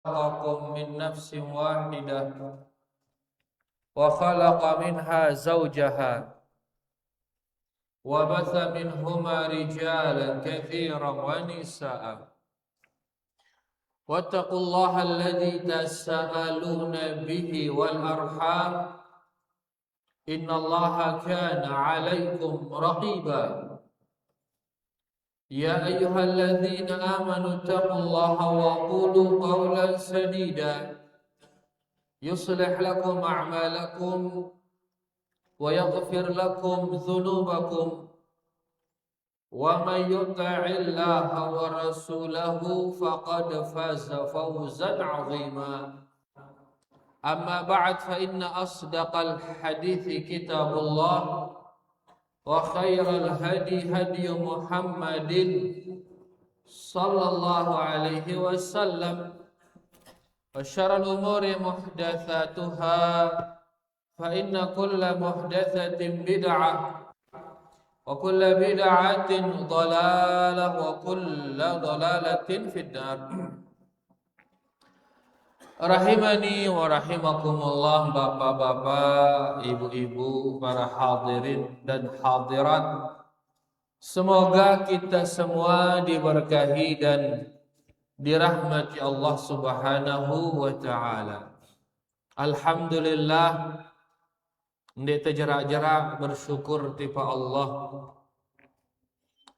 خلقكم من نفس واحدة وخلق منها زوجها وبث منهما رجالا كثيرا ونساء واتقوا الله الذي تساءلون به والأرحام إن الله كان عليكم رقيبا يا أيها الذين آمنوا اتقوا الله وقولوا قولا سديدا يصلح لكم أعمالكم ويغفر لكم ذنوبكم ومن يطع الله ورسوله فقد فاز فوزا عظيما أما بعد فإن أصدق الحديث كتاب الله وخير الهدي هدي محمد صلى الله عليه وسلم وشر الأمور محدثاتها فإن كل محدثة بدعة وكل بدعة ضلالة وكل ضلالة في النار. Rahimani wa rahimakumullah, bapak-bapak, ibu-ibu, para hadirin dan hadirat. Semoga kita semua diberkahi dan dirahmati Allah Subhanahu wa ta'ala. Alhamdulillah, ndek terjerak-jerak bersyukur tipa Allah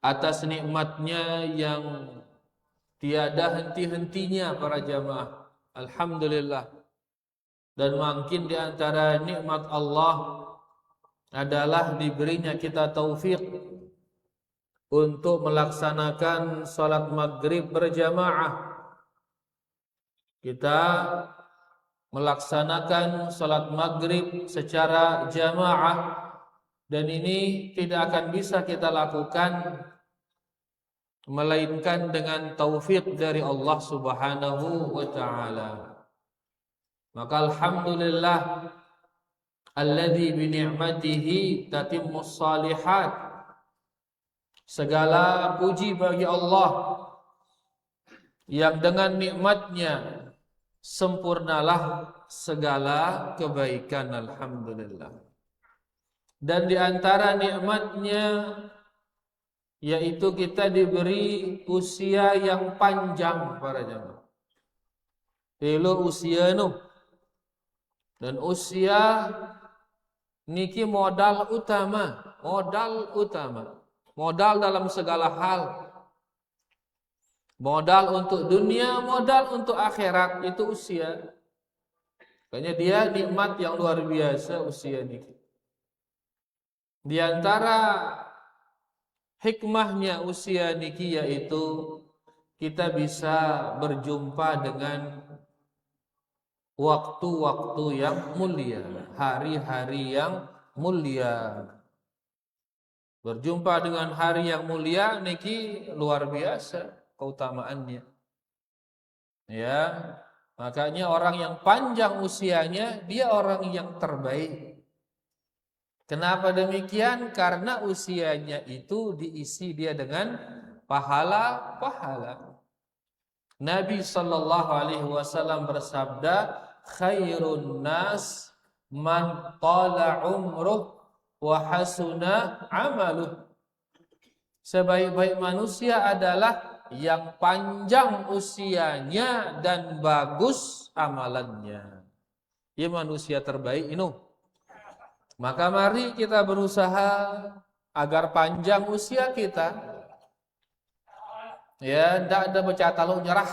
atas nikmatnya yang tiada henti-hentinya para jamaah. Alhamdulillah. Dan makin di antara nikmat Allah adalah diberinya kita taufik untuk melaksanakan salat maghrib berjamaah. Kita melaksanakan salat maghrib secara jamaah, dan ini tidak akan bisa kita lakukan melainkan dengan taufik dari Allah Subhanahu wa ta'ala. Maka alhamdulillah alladzi bi ni'matihi tatimmus shalihat. Segala puji bagi Allah yang dengan nikmatnya sempurnalah segala kebaikan. Alhamdulillah. Dan di antara nikmatnya yaitu kita diberi usia yang panjang para jamaah. Elo usia nu. Dan usia niki modal utama, modal dalam segala hal. Modal untuk dunia, modal untuk akhirat, itu usia. Makanya dia nikmat yang luar biasa usia niki. Di antara hikmahnya usia niki yaitu kita bisa berjumpa dengan waktu-waktu yang mulia, hari-hari yang mulia. Berjumpa dengan hari yang mulia niki luar biasa keutamaannya. Ya, makanya orang yang panjang usianya dia orang yang terbaik. Kenapa demikian? Karena usianya itu diisi dia dengan pahala-pahala. Nabi sallallahu alaihi wasallam bersabda, khairun nas man qala umruh wa hasuna amaluh. Sebaik-baik manusia adalah yang panjang usianya dan bagus amalannya. Ya manusia terbaik ini. Maka mari kita berusaha agar panjang usia kita. Ya, ndak ada bercata lu nyerah.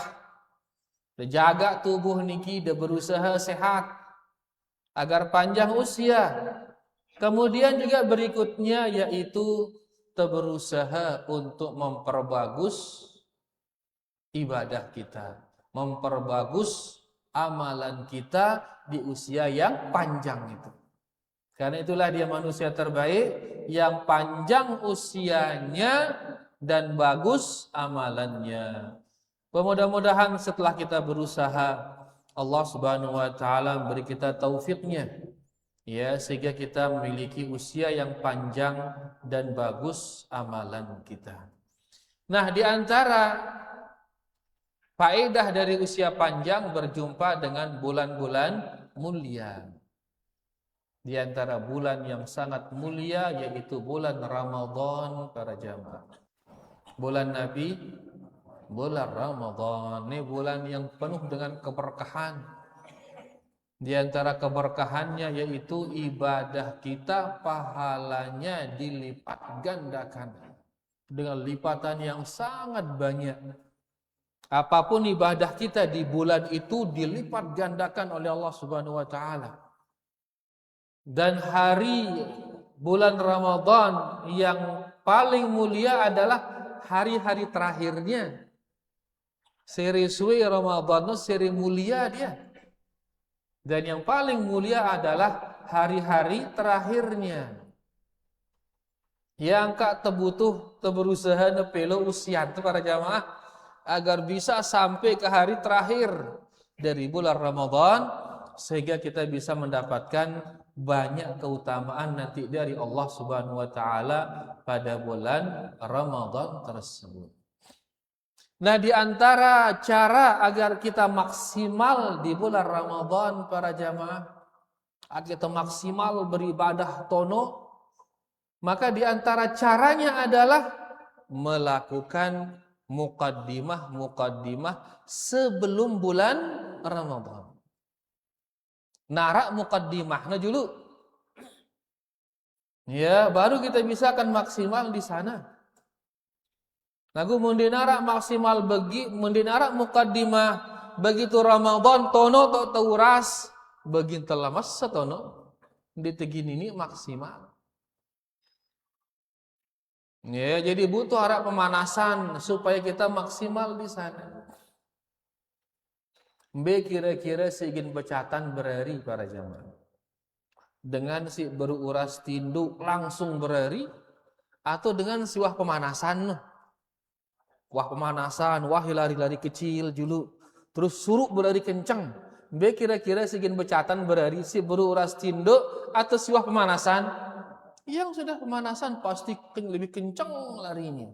Jaga tubuh niki, dia berusaha sehat agar panjang usia. Kemudian juga berikutnya yaitu berusaha untuk memperbagus ibadah kita, memperbagus amalan kita di usia yang panjang itu. Karena itulah dia manusia terbaik yang panjang usianya dan bagus amalannya. Mudah-mudahan setelah kita berusaha, Allah Subhanahu wa taala memberi kita taufiknya, ya, sehingga kita memiliki usia yang panjang dan bagus amalan kita. Nah, di antara faedah dari usia panjang berjumpa dengan bulan-bulan mulia. Di antara bulan yang sangat mulia yaitu bulan Ramadan para jamaah. Bulan Nabi, bulan Ramadan. Ini bulan yang penuh dengan keberkahan. Di antara keberkahannya yaitu ibadah kita pahalanya dilipat gandakan dengan lipatan yang sangat banyak. Apapun ibadah kita di bulan itu dilipat gandakan oleh Allah Subhanahu wa taala. Dan hari bulan Ramadan yang paling mulia adalah hari-hari terakhirnya. Seri suwe Ramadan seri mulia dia. Dan yang paling mulia adalah hari-hari terakhirnya. Yang kak tebutuh berusaha nepelo usian itu para jamaah agar bisa sampai ke hari terakhir dari bulan Ramadan sehingga kita bisa mendapatkan banyak keutamaan nanti dari Allah Subhanahu wa taala pada bulan Ramadan tersebut. Nah, di antara cara agar kita maksimal di bulan Ramadan para jamaah, agar kita maksimal beribadah tono, maka di antara caranya adalah melakukan muqaddimah sebelum bulan Ramadan. Narak muqaddimah dulu. Ya, baru kita bisa akan maksimal di sana. Lagu mundinara maksimal bagi mundinara muqaddimah begitu Ramadan tono to tauras begin telamas setono di tegin ini maksimal. Ya, jadi butuh harap pemanasan supaya kita maksimal di sana. Kira-kira seigin becatan berhari para jamaah. Dengan si beruras tinduk langsung berhari atau dengan siwah pemanasan. Wah pemanasan, wah lari-lari kecil dulu, terus suruh berlari kencang. Kira-kira segian becatan berlari si beruras tinduk atau siwah pemanasan? Yang sudah pemanasan pasti lebih kencang larinya.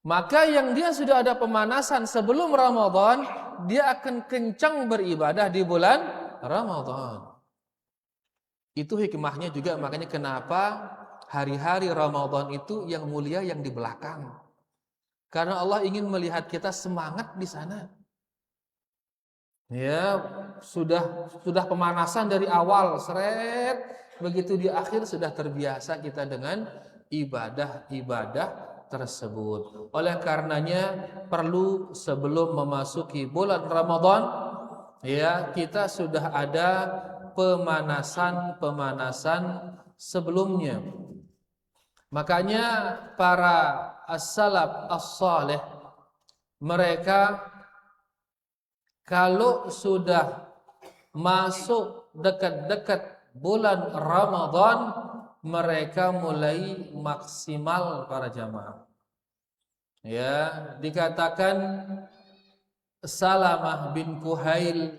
Maka yang dia sudah ada pemanasan sebelum Ramadan, dia akan kencang beribadah di bulan Ramadan. Itu hikmahnya juga, makanya kenapa hari-hari Ramadan itu yang mulia yang di belakang. Karena Allah ingin melihat kita semangat di sana. Ya, sudah pemanasan dari awal, seret, begitu di akhir sudah terbiasa kita dengan ibadah-ibadah tersebut. Oleh karenanya perlu sebelum memasuki bulan Ramadan, ya, kita sudah ada pemanasan sebelumnya. Makanya para as-salaf as-salih mereka kalau sudah masuk dekat-dekat bulan Ramadan mereka mulai maksimal para jamaah. Ya, dikatakan Salamah bin Kuhail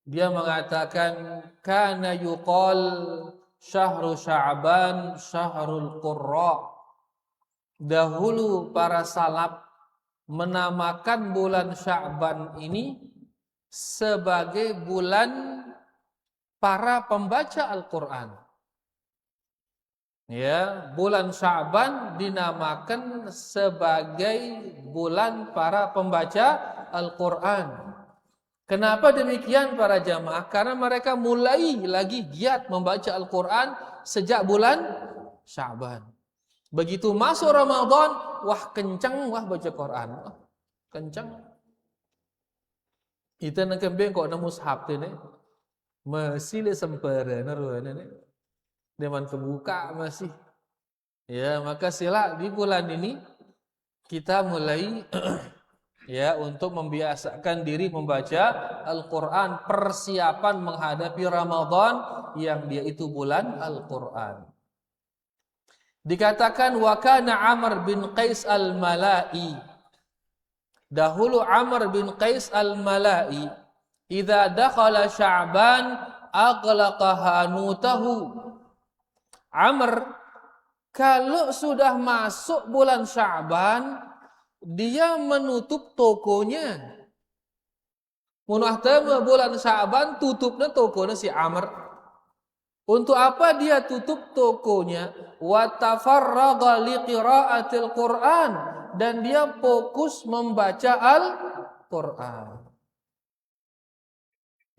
dia mengatakan kana yuqal syahru Sya'ban syahrul qurra. Dahulu para salaf menamakan bulan Sya'ban ini sebagai bulan para pembaca Al-Qur'an. Ya, bulan Sya'ban dinamakan sebagai bulan para pembaca Al-Qur'an. Kenapa demikian para jamaah? Karena mereka mulai lagi giat membaca Al-Quran sejak bulan Sya'ban. Begitu masuk Ramadan, wah kencang, wah baca Quran. Kencang. Itu nak kembeng kok nemu mushaf ini. Masih le sempere naruhane. Deman kebuka masih. Ya, maka sila di bulan ini kita mulai ya untuk membiasakan diri membaca Al-Quran, persiapan menghadapi Ramadan yang dia itu bulan Al-Quran. Dikatakan wa kana Amr bin Qais al-Mala'i. Dahulu Amr bin Qais al-Mala'i idza dakhala Sya'ban aghlaqa hanutahu. Amr kalau sudah masuk bulan Sya'ban dia menutup tokonya. Munahtama bulan Sya'ban tutupnya tokonya si Amr. Untuk apa dia tutup tokonya? Wa tafarraga liqiraatil Qur'an, dan dia fokus membaca Al-Qur'an.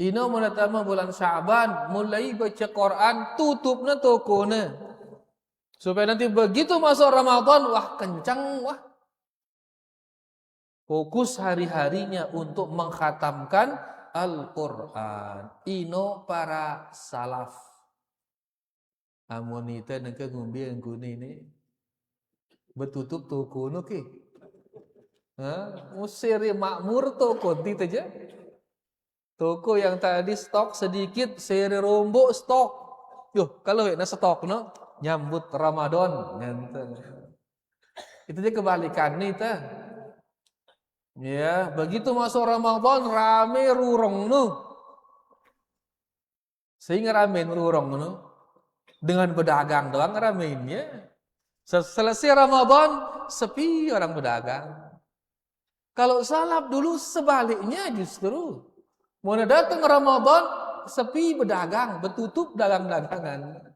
Ino menatama bulan Sya'ban mulai baca Quran, tutupnya tokonya. Supaya nanti begitu masuk Ramadan, wah kencang, wah. Fokus hari-harinya untuk mengkhatamkan Al-Qur'an. Ino para salaf. Amonita nengke ngumbi yang guni ini betutup toko no ke, musiri makmur toko ti aja. Toko yang tadi stok sedikit, seri rombok stok. Yo, kalau na stok no nyambut Ramadan, ngenten. Itu dia kebalikan nih ta. Ya, begitu masuk Ramadan rame rurong no. Sehingga rame rurong no. Dengan berdagang doang ramainya. Selesai Ramadan sepi orang berdagang. Kalau salaf dulu sebaliknya justru. Mau datang Ramadan sepi berdagang, betutup dagang-dagangan.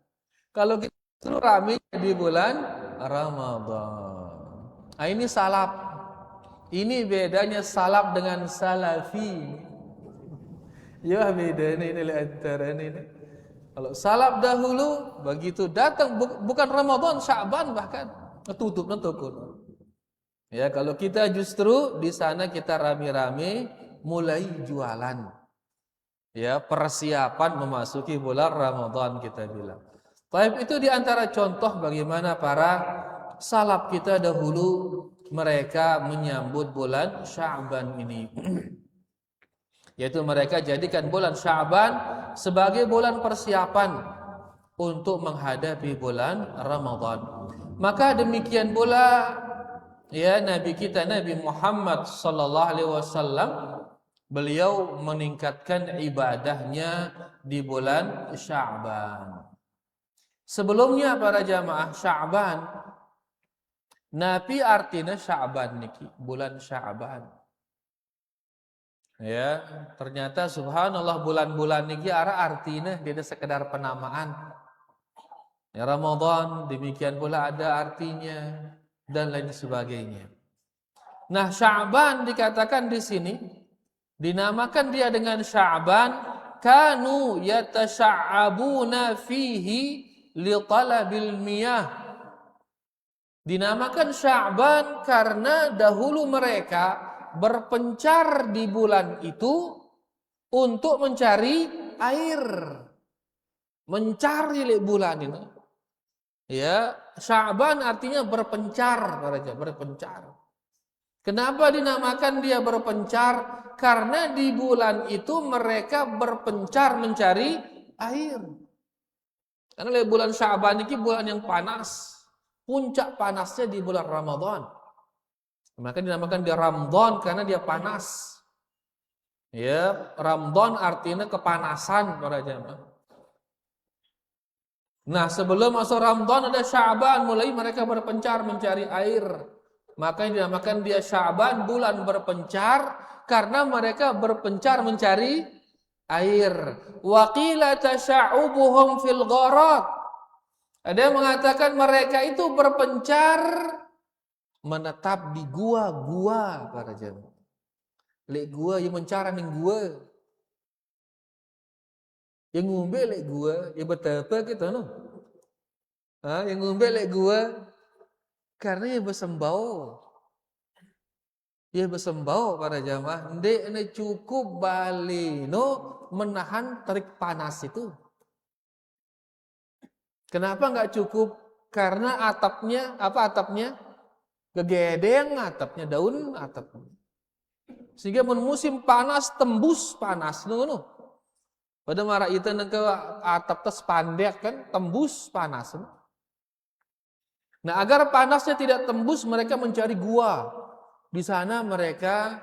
Kalau kita justru ramai di bulan Ramadan. Nah, ini salaf. Ini bedanya salaf dengan salafi. Ya beda ini antara ini. Kalau salaf dahulu begitu datang bukan Ramadan, Sya'ban bahkan tutup toko. Ya, kalau kita justru di sana kita rame-rame mulai jualan. Ya, persiapan memasuki bulan Ramadan kita bilang. Baik, itu di antara contoh bagaimana para salaf kita dahulu mereka menyambut bulan Sya'ban ini. Yaitu mereka jadikan bulan Sya'ban sebagai bulan persiapan untuk menghadapi bulan Ramadan. Maka demikian pula ya Nabi kita Nabi Muhammad sallallahu alaihi wasallam, beliau meningkatkan ibadahnya di bulan Sya'ban. Sebelumnya para jamaah Sya'ban, Nabi artinya Sya'ban niki, bulan Sya'ban. Ya, ternyata subhanallah bulan-bulan ini artinya tidak sekedar penamaan. Ya, Ramadan demikian pula ada artinya dan lain sebagainya. Nah, Sya'ban dikatakan di sini dinamakan dia dengan Sya'ban, kanu yatasya'abuna fihi li talabil miyah. Dinamakan Sya'ban karena dahulu mereka berpencar di bulan itu untuk mencari air, mencari bulan ini. Ya, Sya'ban artinya berpencar, berpencar. Kenapa dinamakan dia berpencar? Karena di bulan itu mereka berpencar mencari air. Karena bulan Sya'ban ini bulan yang panas, puncak panasnya di bulan Ramadan. Maka dinamakan dia Ramadan karena dia panas. Ya, Ramadan artinya kepanasan para jamaah. Nah, sebelum masuk Ramadan ada Sya'ban, mulai mereka berpencar mencari air. Maka dinamakan dia Sya'ban, bulan berpencar karena mereka berpencar mencari air. Wa qila tasya'ubuhum fil gharat. Ada yang mengatakan mereka itu berpencar menetap di gua-gua para jemaah. Lek gua yang mencara ning gua. Yang ngombe lek gua, yang betapa gitu no. Yang ngombe lek gua karena yang bersembau. Ya bersembau para jemaah, ndek ne cukup balino menahan terik panas itu. Kenapa enggak cukup? Karena atapnya, apa atapnya? Gegedeng atapnya, daun atapnya. Sehingga musim panas tembus panas nu. Pada marah itu ke atap tes pandek kan tembus panas. Nah, agar panasnya tidak tembus mereka mencari gua. Di sana mereka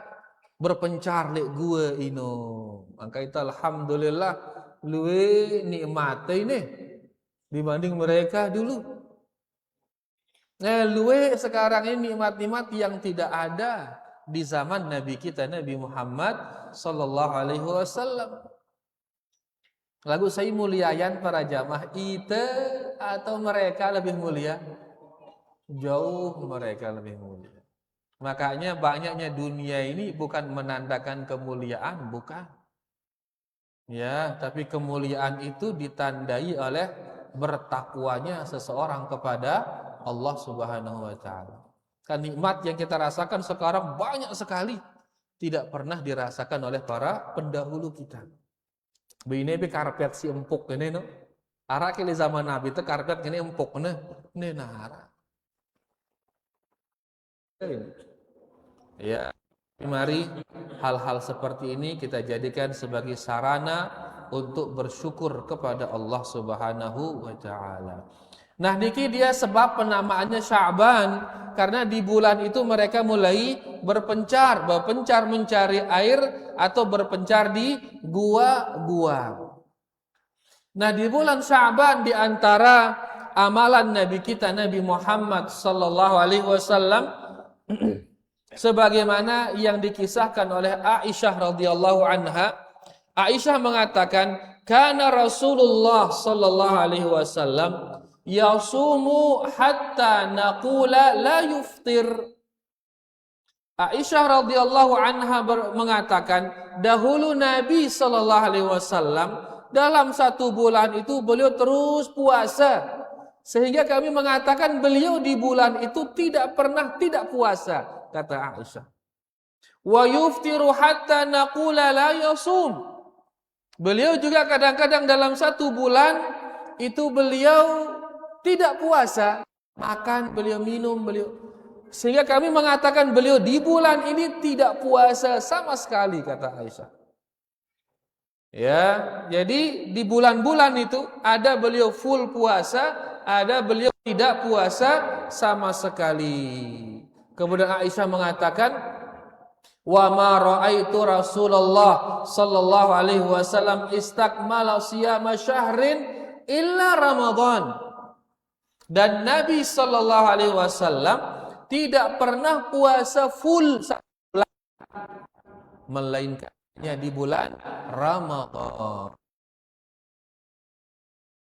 berpencar lek gua ino. Maka itu alhamdulillah luwe nikmat ini dibanding mereka dulu. Luwe sekarang ini nikmat-nikmat yang tidak ada di zaman Nabi kita Nabi Muhammad sallallahu alaihi wasallam. Lagu saya muliayan para jamaah itu atau mereka lebih mulia? Jauh mereka lebih mulia. Makanya banyaknya dunia ini bukan menandakan kemuliaan, bukan. Ya, tapi kemuliaan itu ditandai oleh bertakwanya seseorang kepada Allah Subhanahu wa taala. Kan nikmat yang kita rasakan sekarang banyak sekali tidak pernah dirasakan oleh para pendahulu kita. Begini karpet si empuk ini no. Ara kali zaman Nabi itu karpet ini empuk ne nara. Ya, mari hal-hal seperti ini kita jadikan sebagai sarana untuk bersyukur kepada Allah Subhanahu wa taala. Nah, niki dia sebab penamaannya Sya'ban karena di bulan itu mereka mulai berpencar mencari air atau berpencar di gua-gua. Nah, di bulan Sya'ban di antara amalan Nabi kita Nabi Muhammad sallallahu alaihi wasallam sebagaimana yang dikisahkan oleh Aisyah radhiyallahu anha. Aisyah mengatakan, "Kana Rasulullah sallallahu alaihi wasallam yasumu hatta naqula la yuftir." Aisyah radhiyallahu anha mengatakan, dahulu Nabi sallallahu alaihi wasallam dalam satu bulan itu beliau terus puasa. Sehingga kami mengatakan beliau di bulan itu tidak pernah tidak puasa, kata Aisyah. Wa yuftiru hatta naqula la yasum. Beliau juga kadang-kadang dalam satu bulan itu beliau tidak puasa, makan, beliau minum, beliau. Sehingga kami mengatakan beliau di bulan ini tidak puasa sama sekali, kata Aisyah. Ya, jadi di bulan-bulan itu ada beliau full puasa, ada beliau tidak puasa sama sekali. Kemudian Aisyah mengatakan, wa ma ra'aitu Rasulullah sallallahu alaihi wasallam istakmala siyama syahrin illa Ramadan. Dan Nabi sallallahu alaihi wasallam tidak pernah puasa full satu bulan melainkan di bulan Ramadan.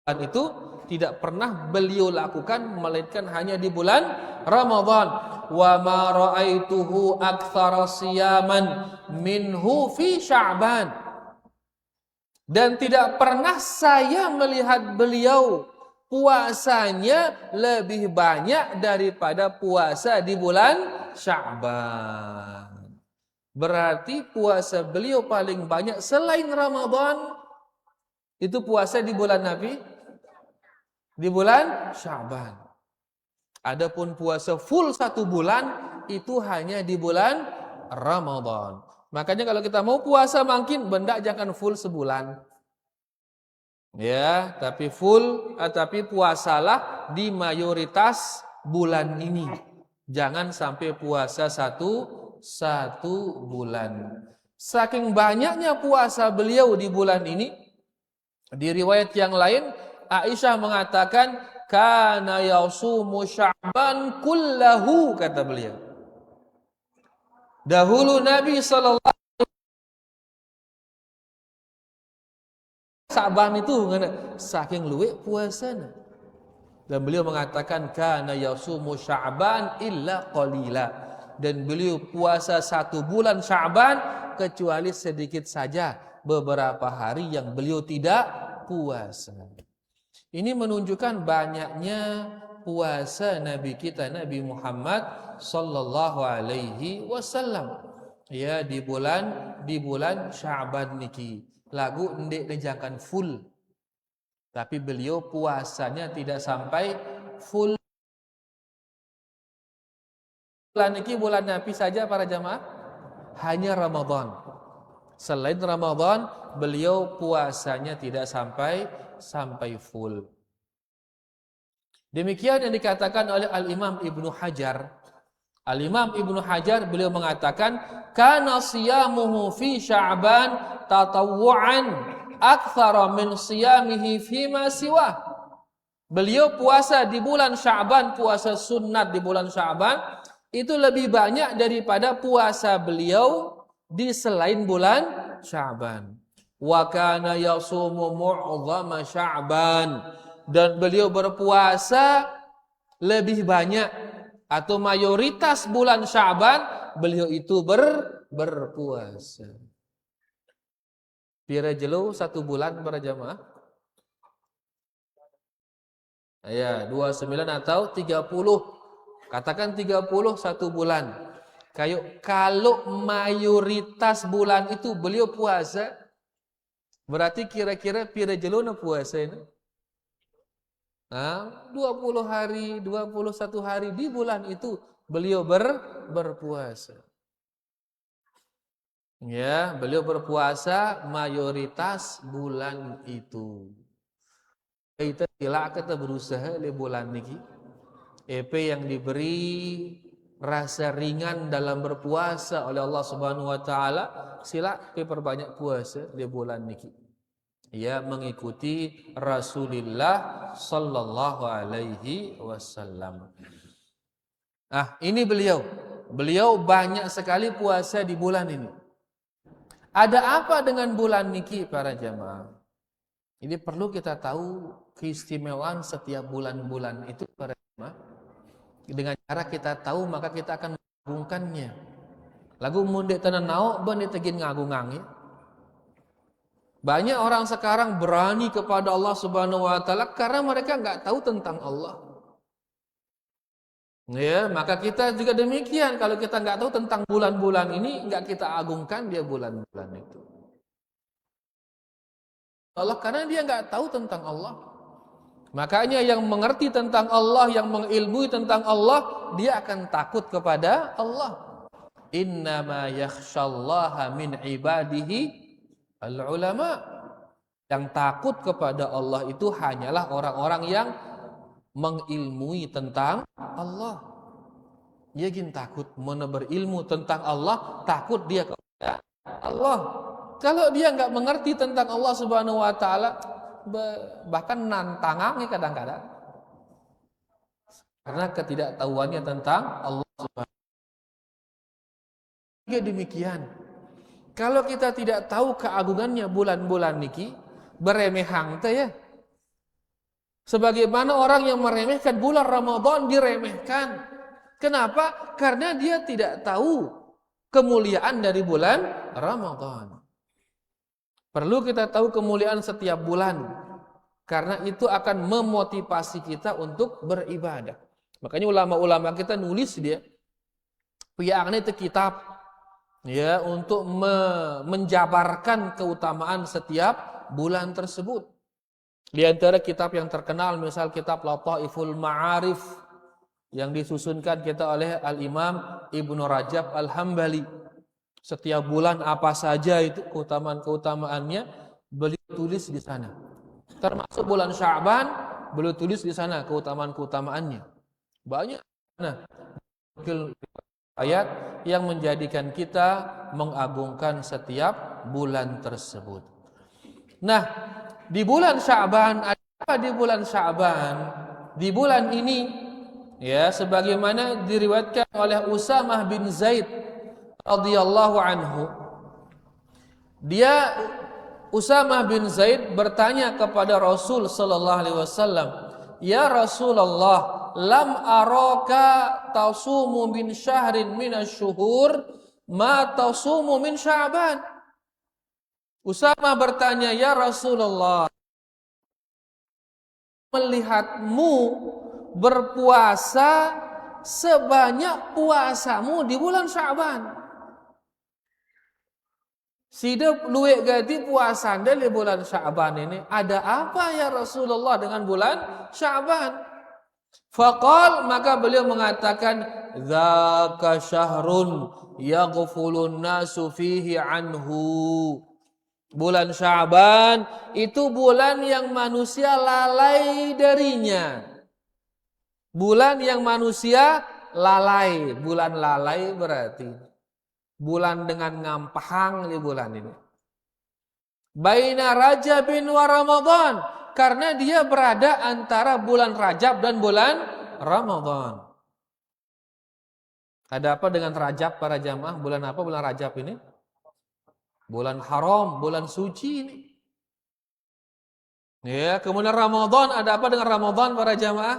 Dan itu tidak pernah beliau lakukan melainkan hanya di bulan Ramadan. Wa ma ra'aituhu aktsara siyaman minhu fi Sya'ban. Dan tidak pernah saya melihat beliau puasanya lebih banyak daripada puasa di bulan Sya'ban. Berarti puasa beliau paling banyak selain Ramadan itu puasa di bulan Nabi, di bulan Sya'ban. Adapun puasa full satu bulan itu hanya di bulan Ramadan. Makanya kalau kita mau puasa makin benda jangan full sebulan. Ya, tapi tapi puasalah di mayoritas bulan ini. Jangan sampai puasa satu bulan. Saking banyaknya puasa beliau di bulan ini, di riwayat yang lain Aisyah mengatakan kana yasumu Sya'ban kullahu, kata beliau. Dahulu Nabi sallallahu Sya'ban itu saking luwih puasana. Dan beliau mengatakan kana yasumu Sya'ban illa qalila. Dan beliau puasa satu bulan Sya'ban kecuali sedikit saja beberapa hari yang beliau tidak puasa. Ini menunjukkan banyaknya puasa Nabi kita Nabi Muhammad sallallahu alaihi wasallam. Ya, di bulan Sya'ban niki. Lagu ndek jangan full. Tapi beliau puasanya tidak sampai full. Bulan niki bulan Nabi saja para jamaah, hanya Ramadan. Selain Ramadan, beliau puasanya tidak sampai full. Demikian yang dikatakan oleh Al-Imam Ibnu Hajar. Al-Imam Ibnu Hajar beliau mengatakan kana siyamuhu fi Sya'ban tatawwu'an aktsara min siyamihi fi ma siwa. Beliau puasa di bulan Sya'ban, puasa sunat di bulan Sya'ban itu lebih banyak daripada puasa beliau di selain bulan Sya'ban. Wa kana yasumu mu'dhama Sya'ban, dan beliau berpuasa lebih banyak atau mayoritas bulan Sya'ban beliau itu berpuasa. Pira jelo 1 bulan para jamaah? Ya, 29 atau 30. Katakan 30 1 bulan. Kalau mayoritas bulan itu beliau puasa, berarti kira-kira pira jelo na puasa ini? Nah, 20 hari, 21 hari di bulan itu beliau berpuasa. Ya, beliau berpuasa mayoritas bulan itu. Kita tidak kita berusaha di bulan niki. EP yang diberi rasa ringan dalam berpuasa oleh Allah Subhanahu wa taala, sila perbanyak puasa di bulan niki. Ya, mengikuti Rasulullah sallallahu alaihi wasallam. Ini beliau. Beliau banyak sekali puasa di bulan ini. Ada apa dengan bulan niki para jamaah? Ini perlu kita tahu keistimewaan setiap bulan-bulan itu para jamaah. Dengan cara kita tahu maka kita akan mengagungkannya. Lagu mundek tenan naok ben ditegin ngagungangi. Banyak orang sekarang berani kepada Allah Subhanahu wa taala karena mereka enggak tahu tentang Allah. Ya, maka kita juga demikian, kalau kita enggak tahu tentang bulan-bulan ini enggak kita agungkan dia bulan-bulan itu. Allah karena dia enggak tahu tentang Allah. Makanya yang mengerti tentang Allah, yang mengilmui tentang Allah, dia akan takut kepada Allah. Innama yakhsyallaha min ibadihi al-ulama. Yang takut kepada Allah itu hanyalah orang-orang yang mengilmui tentang Allah. Dia ingin takut berilmu tentang Allah, takut dia kepada Allah. Kalau dia enggak mengerti tentang Allah Subhanahu wa taala, bahkan nantangangnya kadang-kadang karena ketidaktahuannya tentang Allah Subhanahu. Juga demikian, kalau kita tidak tahu keagungannya bulan-bulan niki, beremehang teh ya. Sebagaimana orang yang meremehkan bulan Ramadan diremehkan. Kenapa? Karena dia tidak tahu kemuliaan dari bulan Ramadan. Perlu kita tahu kemuliaan setiap bulan, karena itu akan memotivasi kita untuk beribadah. Makanya ulama-ulama kita nulis dia, piyaknya itu kitab, ya, untuk menjabarkan keutamaan setiap bulan tersebut. Di antara kitab yang terkenal, misal kitab Lataiful Ma'arif yang disusunkan kita oleh Al-Imam Ibnu Rajab Al-Hambali. Setiap bulan apa saja itu keutamaan-keutamaannya beliau tulis di sana. Termasuk bulan Sya'ban beliau tulis di sana keutamaan-keutamaannya. Banyak. Nah, ayat yang menjadikan kita mengagungkan setiap bulan tersebut. Nah, di bulan Sya'ban, ada apa di bulan Sya'ban? Di bulan ini, ya, sebagaimana diriwayatkan oleh Usamah bin Zaid radhiyallahu anhu, Usamah bin Zaid bertanya kepada Rasul sallallahu alaihi wasallam, "Ya Rasulullah, lam araka tasumu min syahrin minasyuhur ma tasumu min Sya'ban." Usamah bertanya, "Ya Rasulullah, melihatmu berpuasa sebanyak puasamu di bulan Sya'ban. Sidap luwek ganti puasa Anda di bulan Sya'ban ini. Ada apa ya Rasulullah dengan bulan Sya'ban?" Faqal, maka beliau mengatakan, "Dzaka syahrun yaghfulun nasu fihi anhu." Bulan Sya'ban itu bulan yang manusia lalai darinya. Bulan yang manusia lalai. Bulan lalai berarti bulan dengan ngampahang di bulan ini. Baina Rajabin wa Ramadan, Karena dia berada antara bulan Rajab dan bulan Ramadan. Ada apa dengan Rajab para jamaah? Bulan apa bulan Rajab ini? Bulan haram, bulan suci ini. Ya, kemudian Ramadan, ada apa dengan Ramadan para jamaah?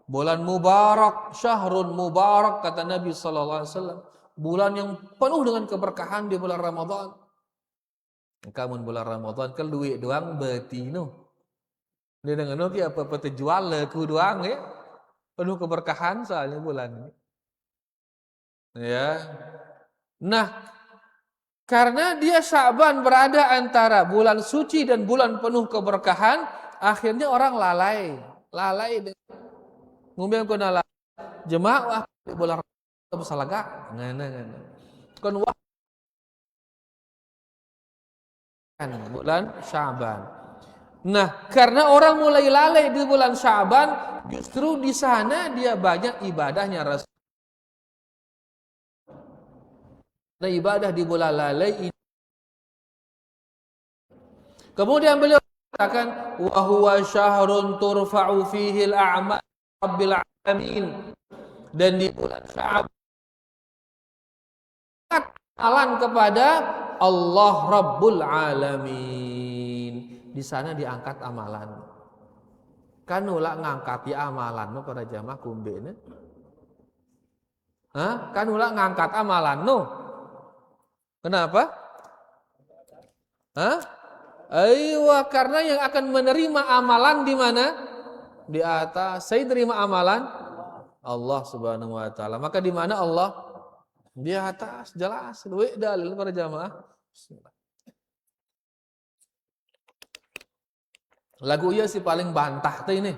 Bulan mubarak, syahrun mubarak kata Nabi sallallahu alaihi wasallam. Bulan yang penuh dengan keberkahan di bulan Ramadan. Kamu bulan Ramadan kan duit doang betino. Dia dengan ki apa terjual laku doang ya. Penuh keberkahan soalnya bulan ini. Ya. Nah, karena dia Sya'ban berada antara bulan suci dan bulan penuh keberkahan, akhirnya orang lalai ngombe kuna jemaah bulan salaga ngana kon bulan Sya'ban. Nah, karena orang mulai lalai di bulan Sya'ban, justru di sana dia banyak ibadahnya Rasul. Nah, ibadah di bulan lalai ini. Kemudian beliau katakan wa huwa syahrun turfa'u fihi al-a'mal rabbil alamin. Dan di bulan Sya'ban amalan kepada Allah Rabbul Alamin. Di sana diangkat amalan. Kan ulah ngangkati amalan no para jamaah kumbe ne. Hah? Kan ulah ngangkat amalan no. Kenapa? Hah? Aywa, karena yang akan menerima amalan di mana? Di atas. Saya terima amalan Allah Subhanahu wa taala. Maka di mana Allah? Di atas, jelas. Duit dalil para jamaah. Bismillah. Lagu ia si paling bantah tuh ini.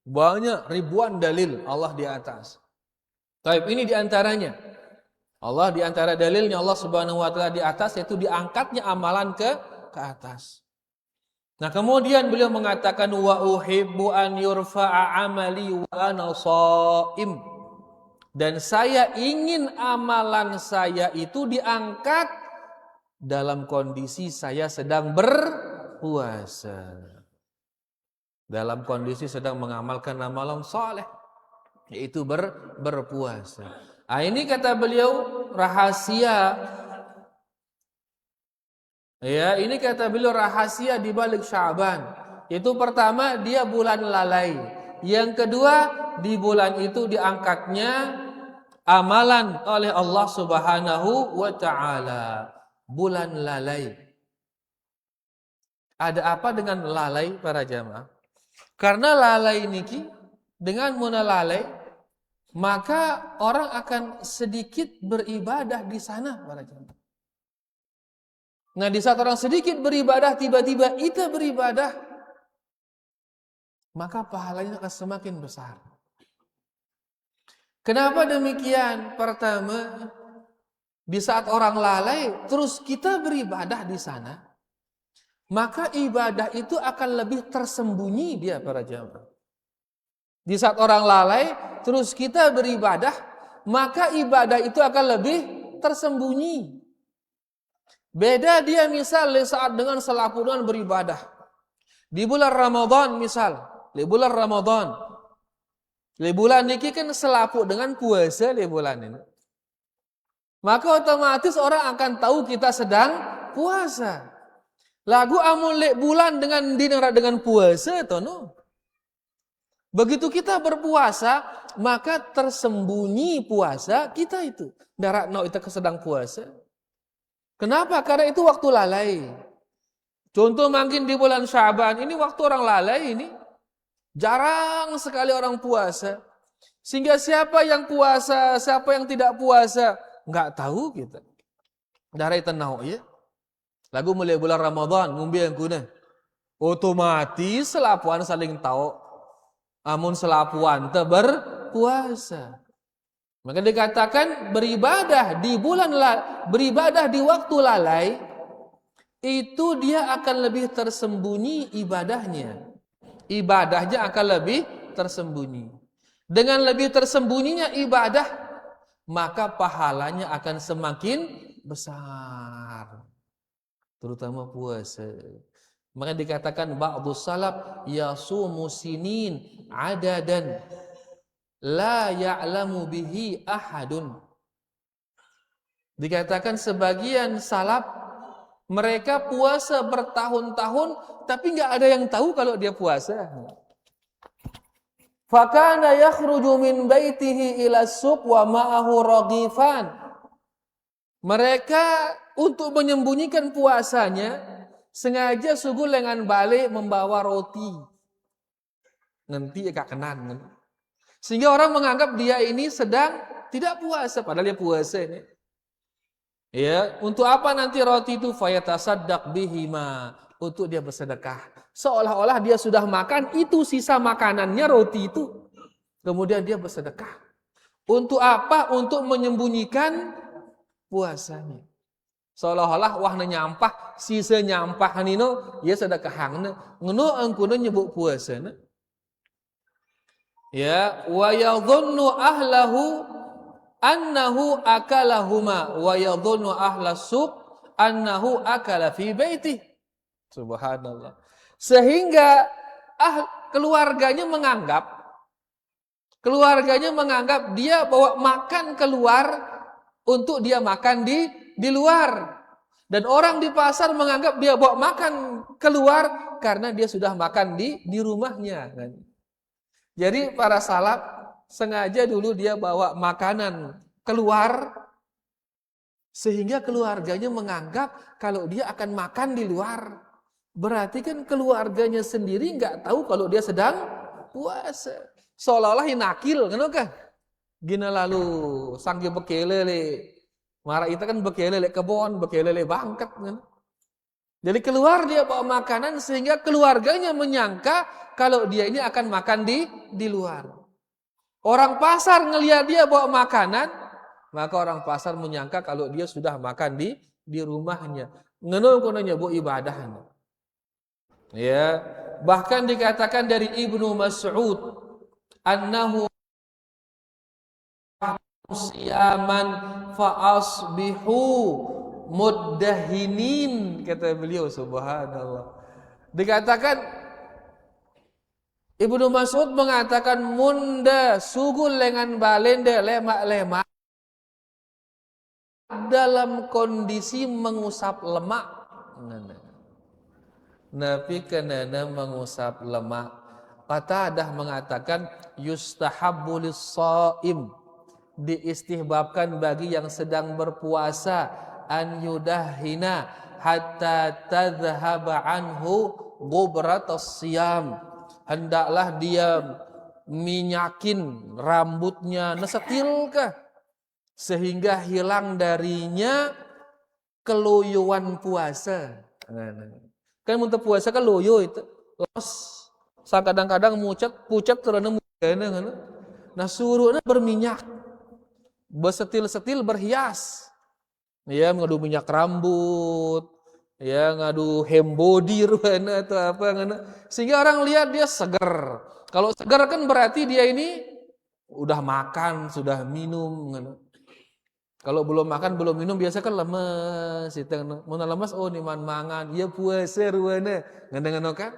Banyak ribuan dalil Allah di atas. Taib ini diantaranya. Allah di antara dalilnya Allah Subhanahu wa taala di atas yaitu diangkatnya amalan ke atas. Nah, kemudian beliau mengatakan wa uhibbu an yurfa'a amali wa ana shaim. Dan saya ingin amalan saya itu diangkat dalam kondisi saya sedang berpuasa. Dalam kondisi sedang mengamalkan amalan saleh, yaitu berpuasa. Nah, ini kata beliau rahasia. Ya, ini kata beliau rahasia di balik Sya'ban. Itu pertama dia bulan lalai. Yang kedua di bulan itu diangkatnya amalan oleh Allah Subhanahu wa taala. Bulan lalai. Ada apa dengan lalai para jamaah? Karena lalai niki dengan muna lalai maka orang akan sedikit beribadah di sana para jamaah. Nah, di saat orang sedikit beribadah tiba-tiba itu beribadah maka pahalanya akan semakin besar. Kenapa demikian? Pertama, di saat orang lalai terus kita beribadah di sana, maka ibadah itu akan lebih tersembunyi dia para jamaah. Di saat orang lalai terus kita beribadah, maka ibadah itu akan lebih tersembunyi. Beda dia misal saat dengan selapunan beribadah. Di bulan Ramadan misal, di bulan Ramadan. Di bulan ini kan selapu dengan puasa di bulan ini. Maka otomatis orang akan tahu kita sedang puasa. Lagu amun lek bulan dengan puasa to no. Begitu kita berpuasa, maka tersembunyi puasa kita itu. Darat no kita sedang puasa. Kenapa? Karena itu waktu lalai. Contoh mungkin di bulan Sya'ban ini waktu orang lalai ini jarang sekali orang puasa. Sehingga siapa yang puasa, siapa yang tidak puasa, enggak tahu kita. Darat tenau ya. Lagu mulai bulan Ramadan ngumbi yang kuna. Otomatis selapuan saling tahu. Amun selapuan teu berpuasa. Maka dikatakan beribadah di waktu lalai itu dia akan lebih tersembunyi ibadahnya. Ibadahnya akan lebih tersembunyi. Dengan lebih tersembunyinya ibadah, maka pahalanya akan semakin besar. Terutama puasa. Maka dikatakan ba'du salaf yasumu sinin adadan la ya'lamu bihi ahadun. Dikatakan sebagian salaf mereka puasa bertahun-tahun tapi nggak ada yang tahu kalau dia puasa. Fakana yakhruju min baitihi ila suq wa ma'ahu raghifan. Mereka untuk menyembunyikan puasanya sengaja sugu lengan balik membawa roti. Nanti agak kenan. Sehingga orang menganggap dia ini sedang tidak puasa padahal dia puasa ini. Ya, untuk apa nanti roti itu fayatasaddaq bihima, untuk dia bersedekah. Seolah-olah dia sudah makan itu sisa makanannya roti itu. Kemudian dia bersedekah. Untuk apa? Untuk menyembunyikan puasanya. Seolah-olah wah nyampah, sisa nyampah nino ya sedekahangna. Ngono angkuna nyebut puasana. Ya, wa yadhunnu ahlahu annahu akalahuma wa yadhunnu ahlas suq annahu akala fi baiti. Subhanallah. Sehingga keluarganya menganggap dia bawa makan keluar untuk dia makan di luar. Dan orang di pasar menganggap dia bawa makan keluar karena dia sudah makan di rumahnya. Jadi para salaf sengaja dulu dia bawa makanan keluar sehingga keluarganya menganggap kalau dia akan makan di luar. Berarti kan keluarganya sendiri nggak tahu kalau dia sedang puasa. Seolah-olah nakil, kan? Gina lalu sangge bekelele. Marah itu kan bekelele kebon, bekelele bangkat, kan? Jadi keluar dia bawa makanan sehingga keluarganya menyangka kalau dia ini akan makan di luar. Orang pasar ngelihat dia bawa makanan, maka orang pasar menyangka kalau dia sudah makan di rumahnya. Ngono kononnya bu ibadahnya. Ya, bahkan dikatakan dari Ibnu Mas'ud annahu siyaman fa asbihu muddahinin, kata beliau, subhanallah. Dikatakan Ibnu Mas'ud mengatakan munda sugul lengan balende lemak-lemak dalam kondisi mengusap lemak. Nabi kenana mengusap lemak. Qatadah mengatakan yustahabbu lis-shaim, diistihbabkan bagi yang sedang berpuasa an yudahhina hatta tadhhaba anhu gubratus siyam. Hendaklah dia minyakin rambutnya nesetilkah sehingga hilang darinya keloyuan puasa. Kan untuk puasa kan loyo itu los. Kadang-kadang pucat karena mukanya. Nah suruhnya berminyak, bersetil-setil, berhias. Ya ngadu minyak rambut, ya ngadu hembody ruana atau apa ngana. Sehingga orang lihat dia segar. Kalau segar kan berarti dia ini udah makan, sudah minum ngana. Kalau belum makan, belum minum biasa kan lemes. Mun lemes oh niman mangan, ya puasa ruana. Ngana kan?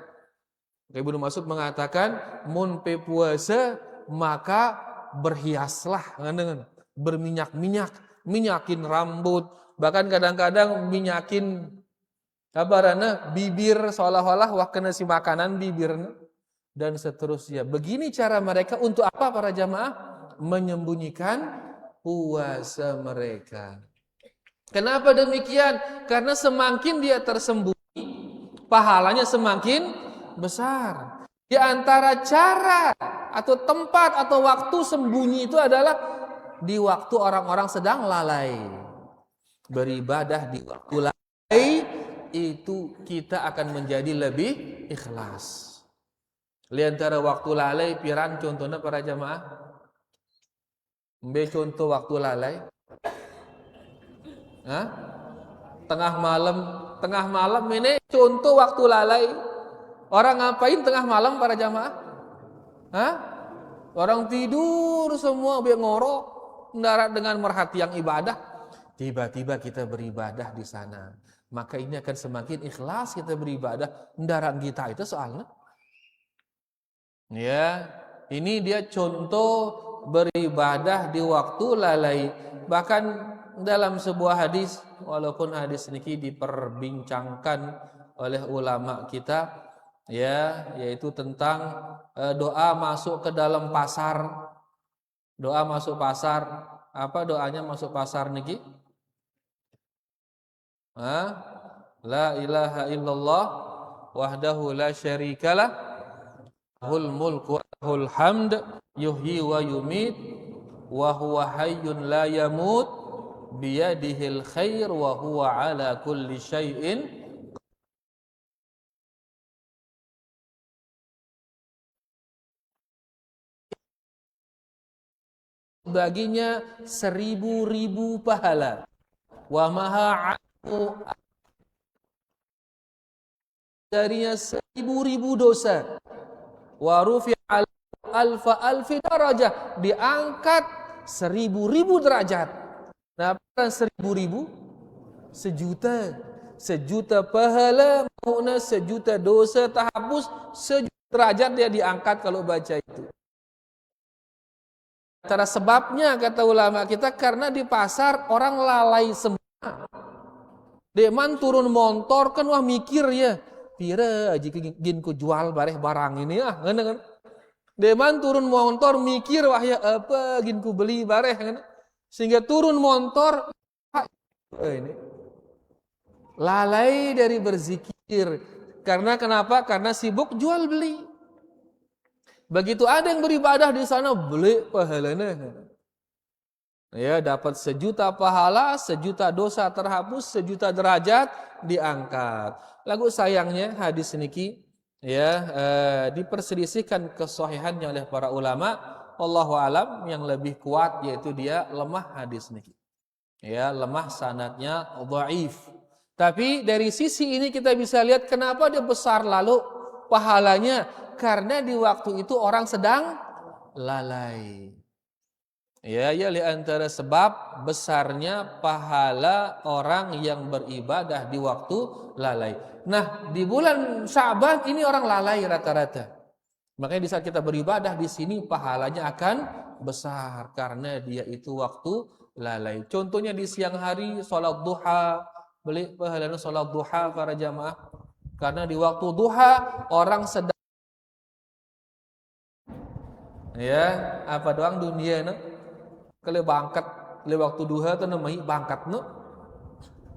Ibnu Mas'ud mengatakan mun pe puasa maka berhiaslah ngana. Berminyak-minyak, minyakin rambut, bahkan kadang-kadang minyakin bibir seolah-olah wah kena si makanan bibirnya dan seterusnya. Begini cara mereka untuk apa para jamaah? Menyembunyikan puasa mereka. Kenapa demikian? Karena semakin dia tersembunyi, pahalanya semakin besar. Di antara cara atau tempat atau waktu sembunyi itu adalah di waktu orang-orang sedang lalai. Beribadah di waktu lalai itu kita akan menjadi lebih ikhlas. Di antara waktu lalai piran contohnya para jamaah. Ambil contoh waktu lalai. Hah? Tengah malam ini contoh waktu lalai. Orang ngapain tengah malam para jamaah? Hah? Orang tidur semua biar ngorok, mendarat dengan merhati yang ibadah. Tiba-tiba kita beribadah di sana. maka ini akan semakin ikhlas kita beribadah. Kendaraan kita itu soalnya. Ya, ini dia contoh beribadah di waktu lalai. Bahkan dalam sebuah hadis, walaupun hadis ini diperbincangkan oleh ulama kita, ya, yaitu tentang doa masuk ke dalam pasar. Doa masuk pasar. Apa doanya masuk pasar niki? La ilaha illallah wahdahu la syarikalah lahul mulku wa lahul hamd yuhyi wa yumit wa huwa hayyun la yamut biyadihil khair wa huwa ala kulli syai'in. Baginya 1000 pahala. Wa maha darinya 1000 dosa. Wa rufi'a alfi darajah, diangkat 1000 derajat. Nah, bukan 1000, sejuta pahala, mauna sejuta dosa terhapus, sejuta derajat dia diangkat kalau baca itu. Antara sebabnya kata ulama kita karena di pasar orang lalai semua. Deman turun motor kan wah mikir ya, pira aja gin ku jual barang ini kan. Deman turun motor mikir wah ya apa gin ku beli kan. Sehingga turun motor ini lalai dari berzikir. Karena kenapa? Karena sibuk jual beli. Begitu ada yang beribadah di sana, beli pahalanya. Ya, dapat 1.000.000 pahala, 1.000.000 dosa terhapus, 1.000.000 derajat diangkat. Lagu sayangnya hadis niki ya diperselisihkan kesahihannya oleh para ulama. Wallahu alam, yang lebih kuat yaitu dia lemah hadis niki. Ya, lemah sanadnya, dhaif. Tapi dari sisi ini kita bisa lihat kenapa dia besar lalu pahalanya, karena di waktu itu orang sedang lalai. Ya, li antara sebab besarnya pahala orang yang beribadah di waktu lalai. Nah, di bulan Sya'ban ini orang lalai rata-rata. Makanya di saat kita beribadah di sini pahalanya akan besar karena dia itu waktu lalai. Contohnya di siang hari salat duha, beli pahalanya salat duha para jamaah. Karena di waktu duha orang sedang ya, apa doang dunia no? Kalau bangkat le waktu duha tu namanya bangkat no.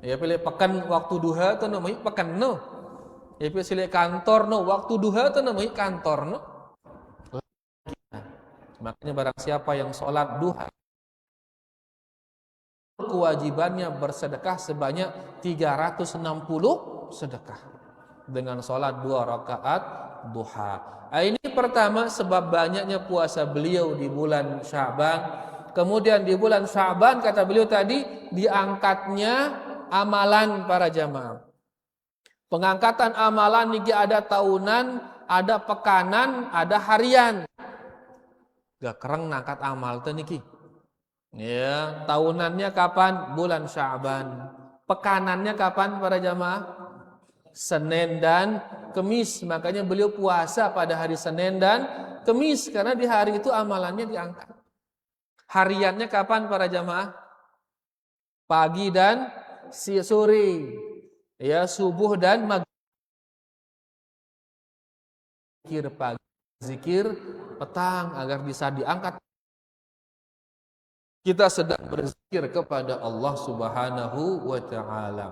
Ya pilih pekan waktu duha tu namanya pekan no. Ya pilih sile kantor no waktu duha tu namanya kantor no. Nah, makanya barang siapa yang sholat duha kewajibannya bersedekah sebanyak 360 sedekah dengan sholat 2 rakaat duha. Ini pertama sebab banyaknya puasa beliau di bulan Sya'ban. Kemudian di bulan Sya'ban kata beliau tadi diangkatnya amalan para jamaah. Pengangkatan amalan niki ada tahunan, ada pekanan, ada harian. Gak kereng ngangkat amal teh niki. Ya, tahunannya kapan? Bulan Sya'ban. Pekanannya kapan para jamaah? Senin dan Kemis. Makanya beliau puasa pada hari Senin dan Kemis karena di hari itu amalannya diangkat. Hariannya kapan para jamaah? Pagi dan sore. Ya, subuh dan maghrib. Zikir pagi, zikir petang agar bisa diangkat. Kita sedang berzikir kepada Allah Subhanahu wa taala.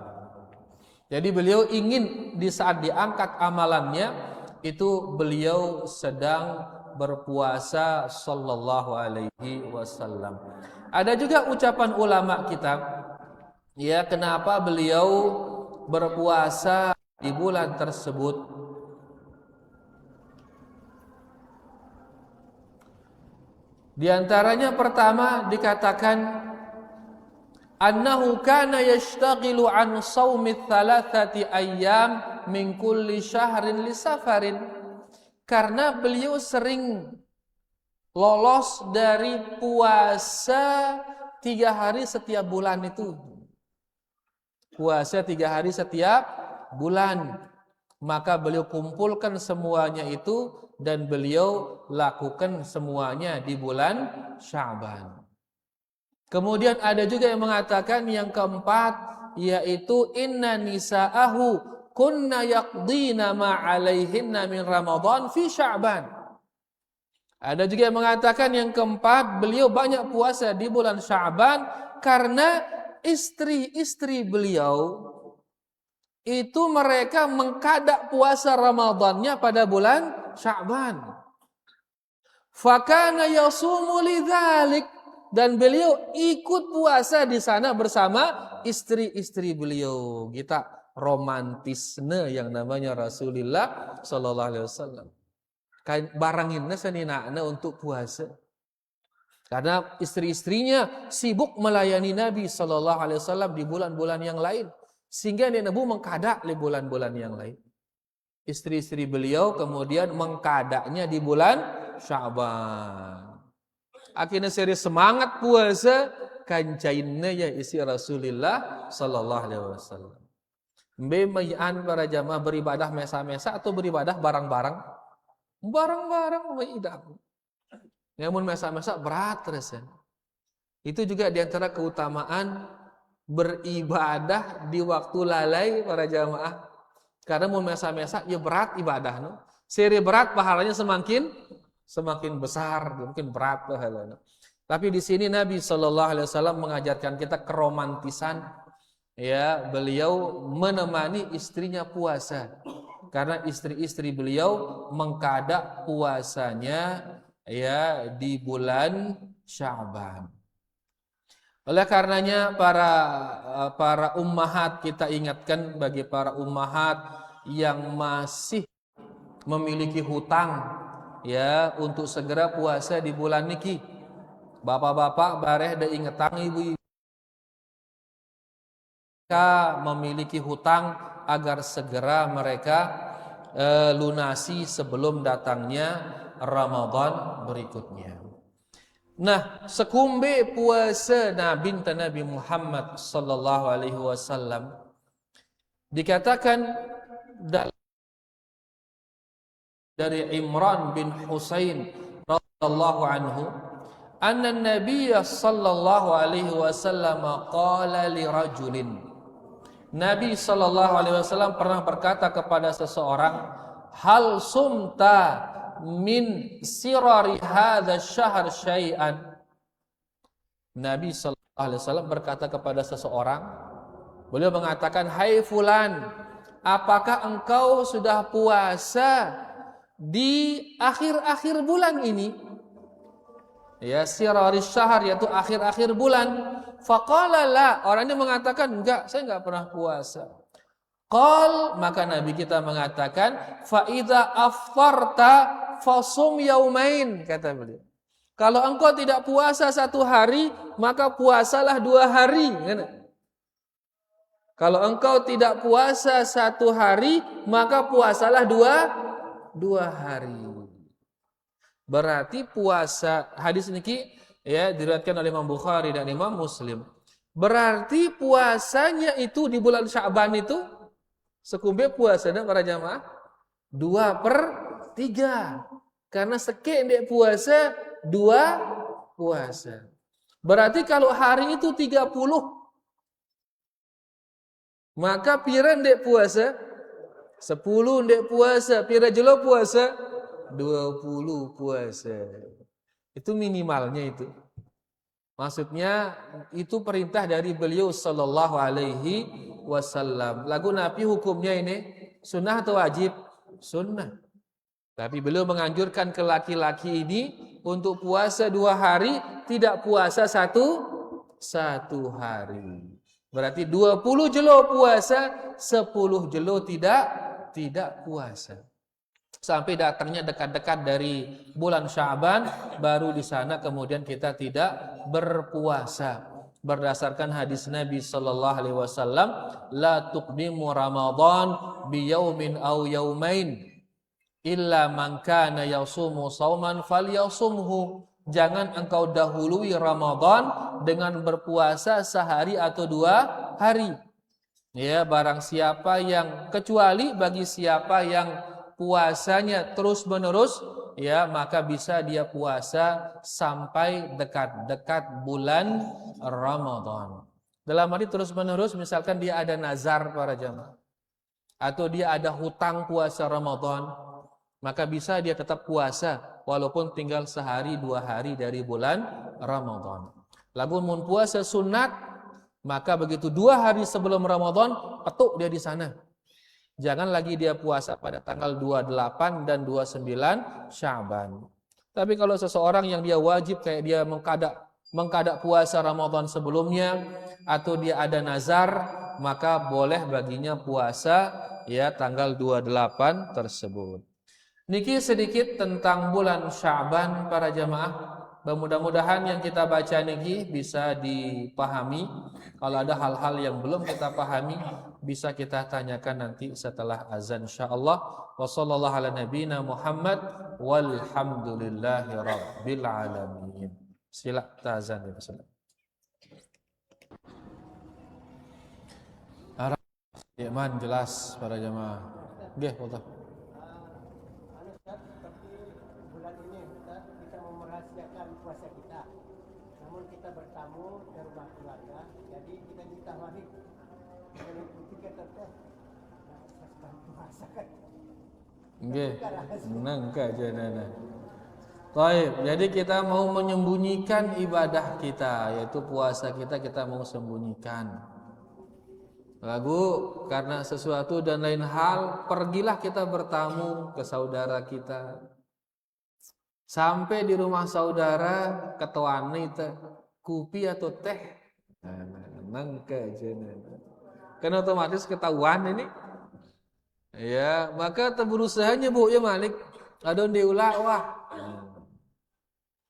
Jadi beliau ingin di saat diangkat amalannya itu beliau sedang berpuasa sallallahu alaihi wasallam. Ada juga ucapan ulama kita, ya kenapa beliau berpuasa di bulan tersebut. Di antaranya pertama dikatakan annahu kana yashtaghilu an shaumi thalathati ayyam min kulli syahrin li safarin. Karena beliau sering lolos dari puasa 3 hari setiap bulan itu. puasa 3 hari setiap bulan. Maka beliau kumpulkan semuanya itu dan beliau lakukan semuanya di bulan Sya'ban. Kemudian ada juga yang mengatakan yang keempat, yaitu inna nisa'ahu kunna yaqdina ma 'alaihinna min Ramadan fi Sya'ban. Ada juga yang mengatakan yang keempat, beliau banyak puasa di bulan Sya'ban karena istri-istri beliau itu mereka mengkadak puasa Ramadannya pada bulan Sya'ban. Fakana yasumu lidzalik, dan beliau ikut puasa di sana bersama istri-istri beliau. Kita romantisme yang namanya Rasulullah sallallahu alaihi wasallam. Baranginna saninana untuk puasa. Karena istri-istrinya sibuk melayani Nabi sallallahu alaihi wasallam di bulan-bulan yang lain. Sehingga Nabi mengkadak di bulan-bulan yang lain. Istri-istri beliau kemudian mengkadaknya di bulan Sya'ban. Akhirnya seri semangat puasa kancainna ya isi Rasulullah sallallahu alaihi wasallam. Mbemayan para jamaah beribadah mesa-mesa atau beribadah barang-barang? Barang-barang idah. Namun mesa-mesa berat terus. Itu juga diantara keutamaan beribadah di waktu lalai para jamaah. Karena mau mesa-mesa ya berat ibadah, no? Seri berat pahalanya semakin besar, mungkin berat pahalanya. Tapi di sini Nabi sallallahu alaihi wasallam mengajarkan kita keromantisan, ya, beliau menemani istrinya puasa. Karena istri-istri beliau mengkadak puasanya ya di bulan Sya'ban. Oleh karenanya para ummahat, kita ingatkan bagi para ummahat yang masih memiliki hutang ya untuk segera puasa di bulan niki. Bapak-bapak bareh da ingetang ibu-ibu memiliki hutang agar segera mereka lunasi sebelum datangnya Ramadan berikutnya. Nah, sekumbe puasa Nabi Muhammad sallallahu alaihi wasallam dikatakan dari Imran bin Husain radhiyallahu anhu, anna Nabiy sallallahu alaihi wasallam qala li rajulin. Nabi sallallahu alaihi wasallam pernah berkata kepada seseorang, hal sumta min sirari hadha syahr syai'an. Nabi sallallahu alaihi wasallam berkata kepada seseorang, beliau mengatakan, hai fulan, apakah engkau sudah puasa di akhir-akhir bulan ini? Ya, sirari syahr yaitu akhir-akhir bulan. Faqala la, orangnya mengatakan enggak, saya enggak pernah puasa. Qal, maka Nabi kita mengatakan, fa idza aftarta fasum yaumain, kata beliau. Kalau engkau tidak puasa 1 hari, maka puasalah 2 hari. Kalau engkau tidak puasa 1 hari, maka puasalah 2 hari. Berarti puasa, hadis niki ya diriwayatkan oleh Imam Bukhari dan Imam Muslim. Berarti puasanya itu di bulan Sya'ban itu sekumbe puasanya para jamaah 2/3. Karena sekek dek puasa 2 puasa. Berarti kalau hari itu 30, maka pira dek puasa 10 dek puasa, pira jelo puasa 20 puasa. Itu minimalnya itu. Maksudnya itu perintah dari beliau sallallahu alaihi wasallam. Lagu Nabi hukumnya ini sunnah atau wajib? Sunnah. Tapi beliau menganjurkan ke laki-laki ini untuk puasa 2 hari, tidak puasa satu hari. Berarti 20 jelo puasa, 10 jelo tidak puasa. Sampai datangnya dekat-dekat dari bulan Sya'ban, baru di sana kemudian kita tidak berpuasa. Berdasarkan hadis Nabi sallallahu alaihi wasallam, la tuqdimu Ramadan bi yaumin aw yaumain illa man kana yasumu sauman falyasumhu. Jangan engkau dahului Ramadan dengan berpuasa sehari atau 2 hari. Ya, barang siapa yang, kecuali bagi siapa yang puasanya terus-menerus, ya, maka bisa dia puasa sampai dekat-dekat bulan Ramadan. Dalam arti terus-menerus, misalkan dia ada nazar para jamaah, atau dia ada hutang puasa Ramadan, maka bisa dia tetap puasa walaupun tinggal sehari 2 hari dari bulan Ramadan. Lalu mun puasa sunat, maka begitu 2 hari sebelum Ramadan, petuk dia di sana. Jangan lagi dia puasa pada tanggal 28 dan 29 Sya'ban. Tapi kalau seseorang yang dia wajib, kayak dia mengkadak puasa Ramadan sebelumnya, atau dia ada nazar, maka boleh baginya puasa ya tanggal 28 tersebut. Niki sedikit tentang bulan Sya'ban para jamaah. Mudah-mudahan yang kita baca niki bisa dipahami. Kalau ada hal-hal yang belum kita pahami, bisa kita tanyakan nanti setelah azan insyaallah. Wassallallahu ala nabiyina Muhammad walhamdulillahi rabbil alamin. Sila azan ya Bismillah. Iman jelas para jamaah. Nggih, betul. Puasa kita, namun kita bertamu di rumah keluarga, jadi kita minta wahid ketika teteh puasa kan. Nggih, nangka janana. Baik, jadi kita mau menyembunyikan ibadah kita, yaitu puasa kita mau sembunyikan. Lalu karena sesuatu dan lain hal, pergilah kita bertamu ke saudara kita. Sampai di rumah saudara ketuane teh kopi atau teh. Nangka jenengan. Karena otomatis ketahuan ini. Ya, maka berusaha nyebut ya Malik. Adon diulah wah.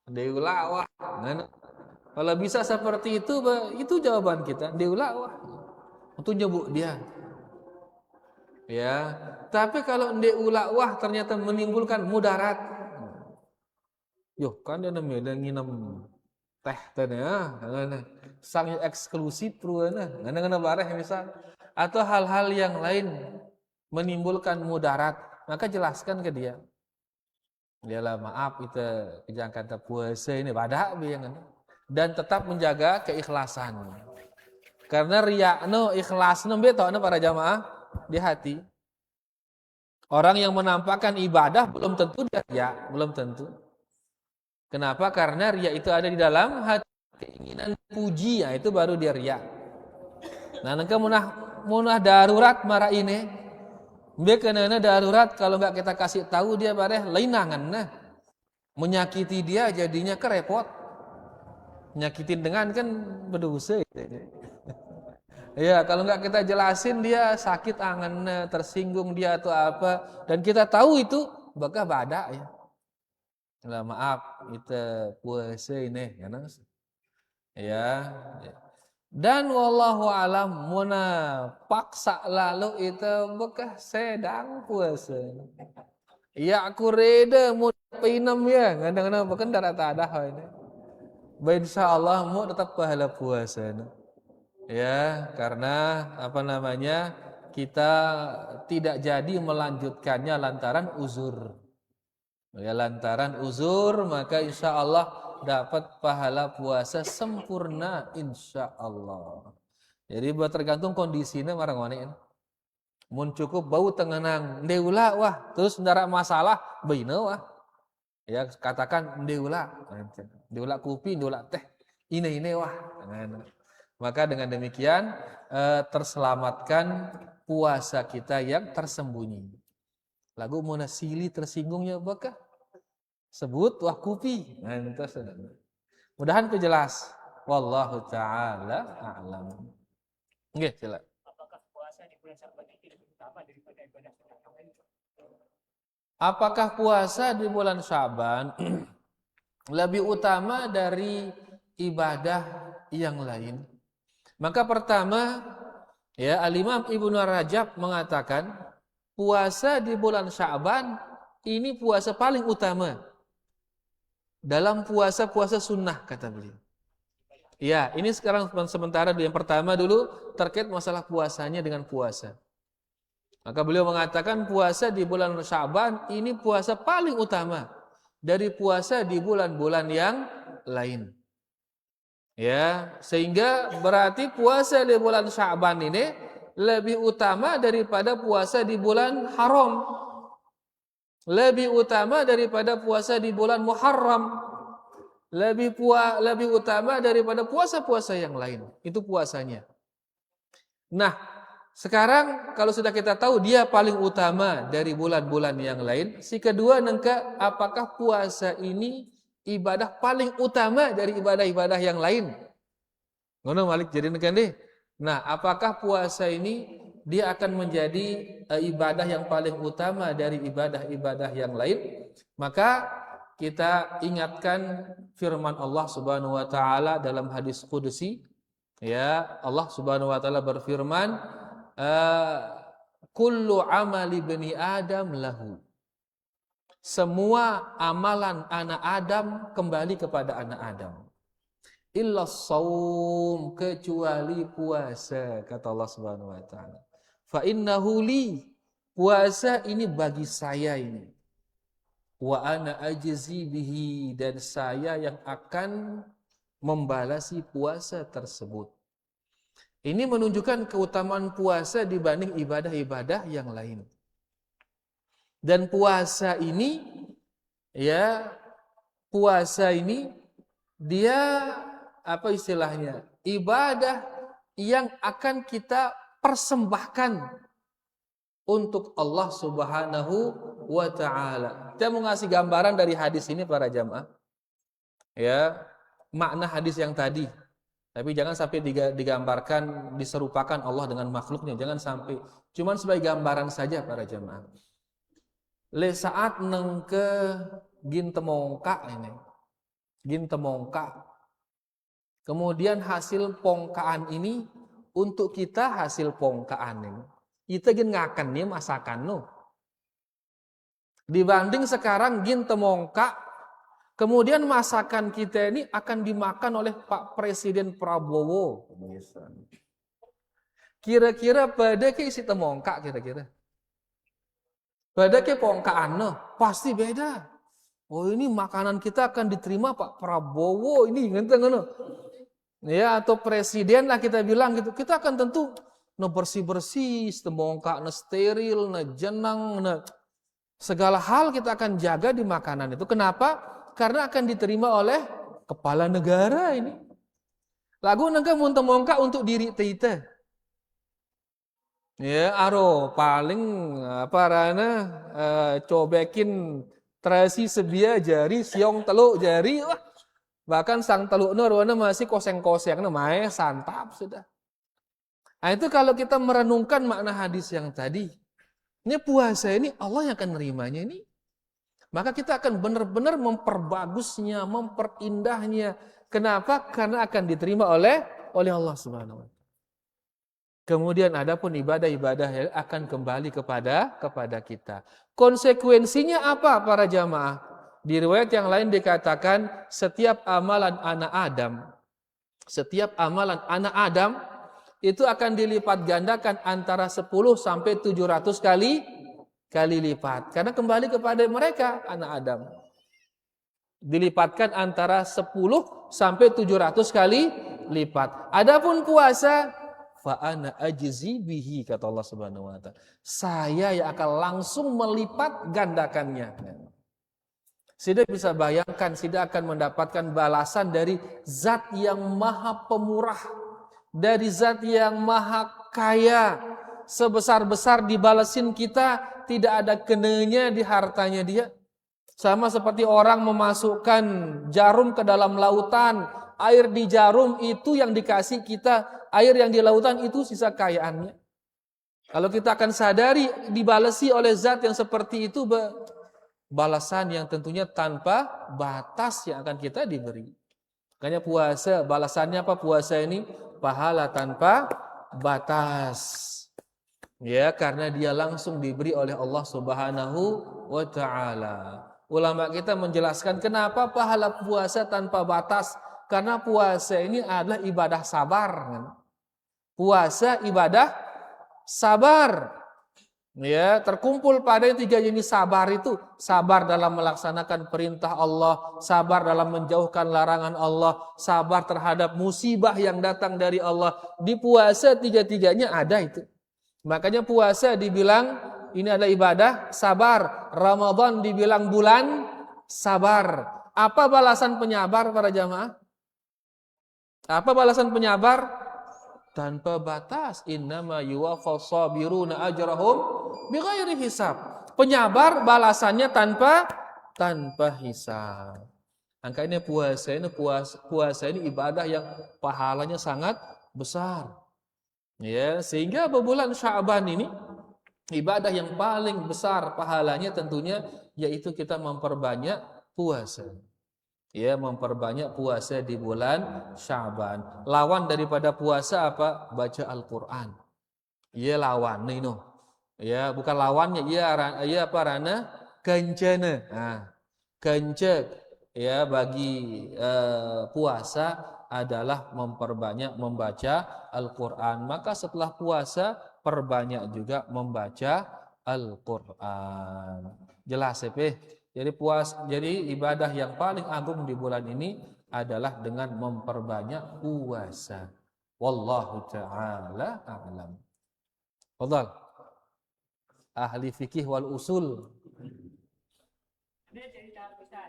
Diulah wah. Kalau bisa seperti itu jawaban kita. Diulah wah. Untuk nyebut dia. Ya, tapi kalau diulah wah ternyata menimbulkan mudarat. Yo kan dia namanya nginam teh tadi ya, sang eksklusif ruana, ngana bareh misal, atau hal-hal yang lain menimbulkan mudarat, maka jelaskan ke dia. Dialah maaf itu kejangkan puasa ini badak biang dan tetap menjaga keikhlasan. Karena riya'no ikhlasno betokno para jamaah di hati. Orang yang menampakkan ibadah belum tentu dia riya, belum tentu. Kenapa? Karena riya itu ada di dalam hati, keinginan puji, ya itu baru dia riya. Nah, nengka munah darurat marah ini, bekenana darurat kalau nggak kita kasih tahu dia bareh lainangan, nah menyakiti dia jadinya kerepot, nyakitin dengan kan berdosa. Ya kalau nggak kita jelasin dia sakit angan, tersinggung dia atau apa, dan kita tahu itu bakal badak ya. Lah maaf itu puasa ini ya. Dan wallahu alam muna paksa lalu itu bekah sedang puasa. Ya aku reda mau pinam ya kadang-kadang bukan darah tadah ini. Insyaallah mau tetap pahala puasa. Ya karena apa namanya kita tidak jadi melanjutkannya lantaran uzur. Ya lantaran uzur maka insya Allah dapat pahala puasa sempurna insya Allah. Jadi buat tergantung kondisinya marang wani. Mun cukup bau tengenang deula wah terus ndara masalah beina wah. Ya katakan deula kopi deula teh ini wah. Maka dengan demikian terselamatkan puasa kita yang tersembunyi. Lagu mana sili tersinggungnya bakah? Sebut wah kupi. Mudahan itu jelas. Wallahu taala a'lam. Nggih, sila. Apakah puasa di bulan Sya'ban itu lebih utama daripada ibadah yang lain? Apakah puasa di bulan Sya'ban lebih utama dari ibadah yang lain? Maka pertama, ya Al-Imam Ibnu Rajab mengatakan puasa di bulan Sya'ban ini puasa paling utama dalam puasa-puasa sunnah kata beliau. Ya, ini sekarang sementara yang pertama dulu terkait masalah puasanya dengan puasa. Maka beliau mengatakan puasa di bulan Sya'ban ini puasa paling utama dari puasa di bulan-bulan yang lain. Ya, sehingga berarti puasa di bulan Sya'ban ini lebih utama daripada puasa di bulan haram. Lebih utama daripada puasa di bulan Muharram. Lebih utama daripada puasa-puasa yang lain. Itu puasanya. Nah, sekarang kalau sudah kita tahu dia paling utama dari bulan-bulan yang lain, si kedua nengka apakah puasa ini ibadah paling utama dari ibadah-ibadah yang lain? Ngono Malik jadi nengka deh. Nah, apakah puasa ini dia akan menjadi ibadah yang paling utama dari ibadah-ibadah yang lain? Maka kita ingatkan firman Allah Subhanahu wa taala dalam hadis qudsi, ya, Allah Subhanahu wa taala berfirman, kullu amali bani Adam lahu. Semua amalan anak Adam kembali kepada anak Adam. Illa shaum, kecuali puasa, kata Allah Subhanahu wa taala. Fa innahu li, puasa ini bagi saya ini. Wa ana ajzi bihi, dan saya yang akan membalasi puasa tersebut. Ini menunjukkan keutamaan puasa dibanding ibadah-ibadah yang lain. Dan puasa ini, ya, puasa ini dia apa istilahnya? Ibadah yang akan kita persembahkan untuk Allah Subhanahu wa taala. Kita mau ngasih gambaran dari hadis ini para jamaah. Ya, makna hadis yang tadi. Tapi jangan sampai digambarkan, diserupakan Allah dengan makhluknya, jangan sampai. Cuman sebagai gambaran saja para jamaah. Le saat neng ke gin temongka ini. Gin temongka. Kemudian hasil pongkaan ini untuk kita hasil pongkaan ini. Kita gin ngakan nih masakan no. Dibanding sekarang gin temongka, kemudian masakan kita ini akan dimakan oleh Pak Presiden Prabowo. Kira-kira pada ke isi temongka kira-kira. Pada ke pongkaan no, pasti beda. Oh ini makanan kita akan diterima Pak Prabowo ini ngenteng. Ya, atau presiden lah kita bilang gitu. Kita akan tentu bersih-bersih, temongka steril, jenang, segala hal kita akan jaga di makanan itu. Kenapa? Karena akan diterima oleh kepala negara ini. Lagu nengka mun temongka untuk diri kita. Ya, aro paling apa rana cobekin terasi sebia jari, siong teluk jari, wah. Bahkan sang teluk warna masih koseng-koseng, namanya santap sudah. Nah itu kalau kita merenungkan makna hadis yang tadi, ini puasa ini Allah yang akan menerimanya ini. Maka kita akan benar-benar memperbagusnya, memperindahnya. Kenapa? Karena akan diterima oleh Allah Subhanahu wa taala. Kemudian adapun ibadah-ibadah yang akan kembali kepada kita. Konsekuensinya apa para jamaah? Di riwayat yang lain dikatakan setiap amalan anak Adam itu akan dilipat gandakan antara 10 sampai 700 kali lipat. Karena kembali kepada mereka anak Adam. Dilipatkan antara 10 sampai 700 kali lipat. Adapun puasa, fa ana ajzi bihi, kata Allah Subhanahu wa taala. Saya yang akan langsung melipat gandakannya. Tidak bisa bayangkan, tidak akan mendapatkan balasan dari zat yang maha pemurah, dari zat yang maha kaya. Sebesar-besar dibalasin kita, tidak ada kenanya di hartanya dia. Sama seperti orang memasukkan jarum ke dalam lautan, air di jarum itu yang dikasih kita, air yang di lautan itu sisa kayaannya. Kalau kita akan sadari dibalasi oleh zat yang seperti itu, balasan yang tentunya tanpa batas yang akan kita diberi. Makanya puasa, balasannya apa puasa ini? Pahala tanpa batas. Ya, karena dia langsung diberi oleh Allah Subhanahu wa taala. Ulama kita menjelaskan kenapa pahala puasa tanpa batas. Karena puasa ini adalah ibadah sabar. Puasa ibadah sabar. Ya, terkumpul pada yang tiga jenis sabar itu. Sabar dalam melaksanakan perintah Allah, sabar dalam menjauhkan larangan Allah, sabar terhadap musibah yang datang dari Allah. Di puasa tiga-tiganya ada itu. Makanya puasa dibilang ini adalah ibadah sabar. Ramadan dibilang bulan sabar. Apa balasan penyabar para jamaah? Apa balasan penyabar? Tanpa batas. Innama yuwaffas sabiruna ajrahum bighairi hisab. Penyabar balasannya tanpa hisab. Makanya puasa ini ibadah yang pahalanya sangat besar. Ya, sehingga bulan Sya'ban ini ibadah yang paling besar pahalanya tentunya yaitu kita memperbanyak puasa. Ya, memperbanyak puasa di bulan Sya'ban. Lawan daripada puasa apa? Baca Al-Qur'an. Ya, lawan ini. Ya, bukan lawannya, ya apa rana? Kencana. Nah, kencek ya bagi puasa adalah memperbanyak membaca Al-Qur'an. Maka setelah puasa perbanyak juga membaca Al-Qur'an. Jelas ya, Jadi ibadah yang paling agung di bulan ini adalah dengan memperbanyak puasa. Wallahu ta'ala a'lam. Fadhal. Ahli fikih wal usul. Ini cerita Ustaz.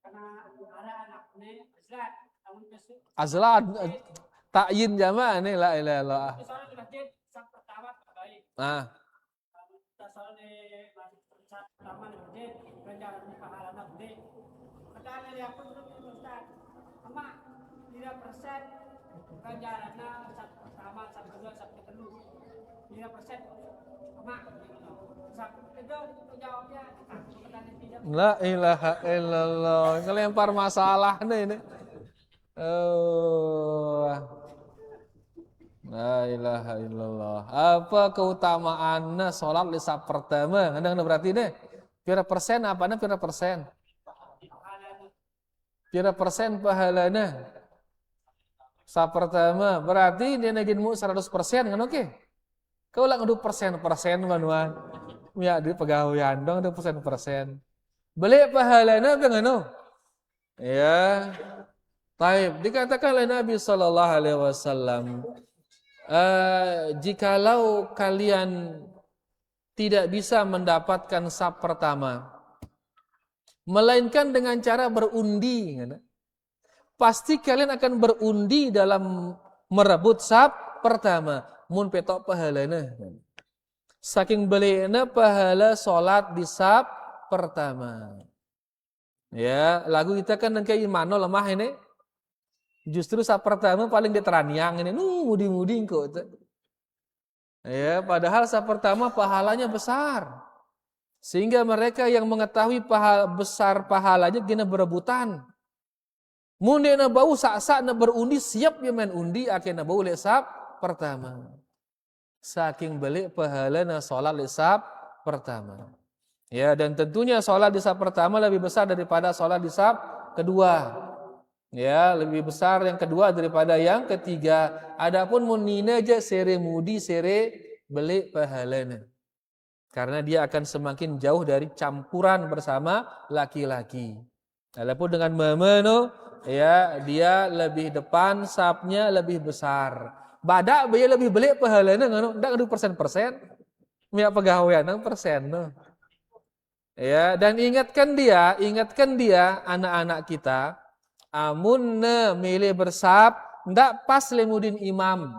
Karena ada anak ini Azlan, namun besok. Azlan ta'yin jamaah ni la ilaha illallah. Soalnya di masjid saat pertama baik. Kita soalnya masjid saat pertama di masjid ganjaran pahala gede. Katanya dia pun Ustaz. Emak 3% ganjarannya saat pertama, saat kedua, saat ketiga. 3% emak. Saat itu jawabnya pertanyaan tidak. La ilaha illallah. Ngelempar masalah ini. La ilaha illallah. Apa keutamaannya sholat di saat pertama? Anda berarti deh. Pira persen apa nih? Pira persen? Pira persen pahalanya? Saat pertama berarti dia negin mu 100% kan oke? Kau lah ngeduk persen kan ya di pegawaian dong ada persen. Beli pahalanya apa ngano? Ya. Taib dikatakan oleh Nabi sallallahu alaihi wasallam, jikalau kalian tidak bisa mendapatkan saf pertama melainkan dengan cara berundi, pasti kalian akan berundi dalam merebut saf pertama. Mun petok pahalana. Saking belinya pahala salat di saf pertama. Ya, lagu kita kan kayak imano lemah ini. Justru saf pertama paling diteraniang ini. Mudi-mudi kok. Ya, padahal saf pertama pahalanya besar. Sehingga mereka yang mengetahui besar pahalanya gina berebutan. Mun dia bau sak-sak na berundi siap dia main undi akhirnya bau le saf pertama. Saking balik pahalanya sholat di saf pertama. Ya, dan tentunya sholat di saf pertama lebih besar daripada sholat di saf kedua. Ya, lebih besar yang kedua daripada yang ketiga. Adapun munina aja sere mudi sere balik pahalanya. Karena dia akan semakin jauh dari campuran bersama laki-laki. Adapun dengan mama ya dia lebih depan safnya lebih besar. Badak biaya lebih beli pahalanya ndak ada persen-persen. Mia pegawaian persen. Ya, dan ingatkan dia anak-anak kita, amun milih bersab ndak pas lemudin imam.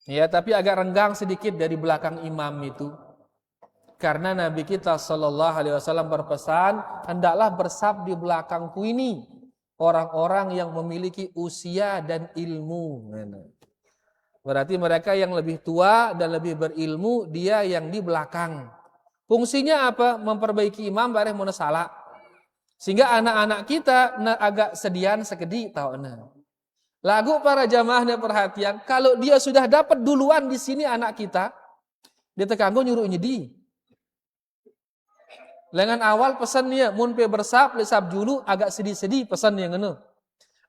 Ya, tapi agak renggang sedikit dari belakang imam itu. Karena Nabi kita sallallahu alaihi wasallam berpesan, hendaklah bersab di belakangku ini orang-orang yang memiliki usia dan ilmu. Berarti mereka yang lebih tua dan lebih berilmu, dia yang di belakang. Fungsinya apa? Memperbaiki imam bareng mun salah. Sehingga anak-anak kita agak sedian sekedi tahu Lagu para jamaahnya perhatian, kalau dia sudah dapat duluan di sini anak kita, dia tekanggo nyuruh nyedi. Lengan awal pesan dia mun pe bersab le sab julu agak sedih-sedih pesan yang ngono.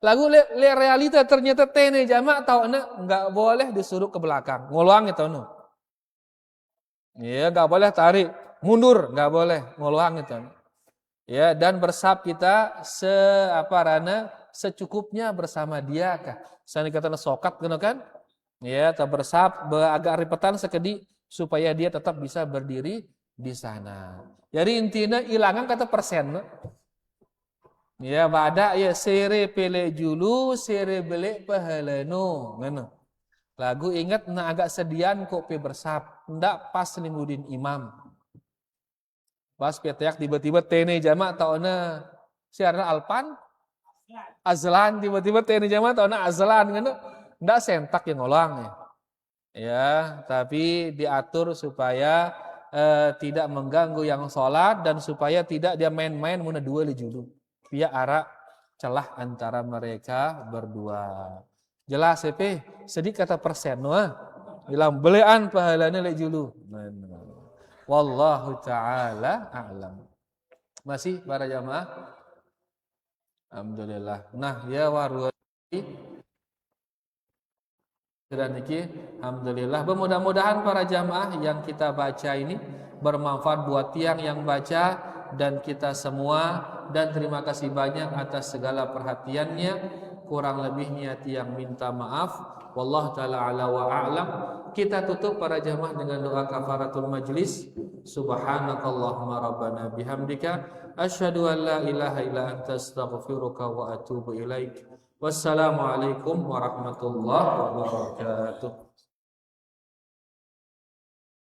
Lagu le realita ternyata tene jama tahu enggak boleh disuruh ke belakang. Ngoluang itu no. Ya, enggak boleh tarik mundur, enggak boleh ngoluang itu. Ya, dan bersab kita secukupnya bersama dia kah. Misalnya kata sokat kan? Ya, atau bersab agak ripetan sekedi supaya dia tetap bisa berdiri di sana. Jadi intinya ilangan kata persen. No? Ya, bada ya sere pele julu, sere bele pahalano. Ngono. Lagu ingat agak sedian kok pe bersab. Ndak pas limudin imam. Pas peteak tiba-tiba tene jama tauna siarna alpan azlan tiba-tiba tene jama tauna azlan ngono. Ndak sentak yang ngolang ya. Ya, tapi diatur supaya tidak mengganggu yang sholat dan supaya tidak dia main-main muna dua li julu. Via arah celah antara mereka berdua. Jelas EP, sedih kata persen wah. Bilang belean pahalanya le julu. Wallahu taala a'lam. Masih para jamaah? Alhamdulillah. Nah, ya waru dan niki alhamdulillah. Mudah-mudahan para jamaah yang kita baca ini bermanfaat buat tiang yang baca dan kita semua, dan terima kasih banyak atas segala perhatiannya. Kurang lebihnya tiang minta maaf. Wallahu taala ala wa a'lam. Kita tutup para jamaah dengan doa kafaratul majlis. Subhanakallahumma rabbana bihamdika asyhadu an la ilaha illa anta astaghfiruka wa atubu ilaik. Wassalamualaikum warahmatullahi wabarakatuh.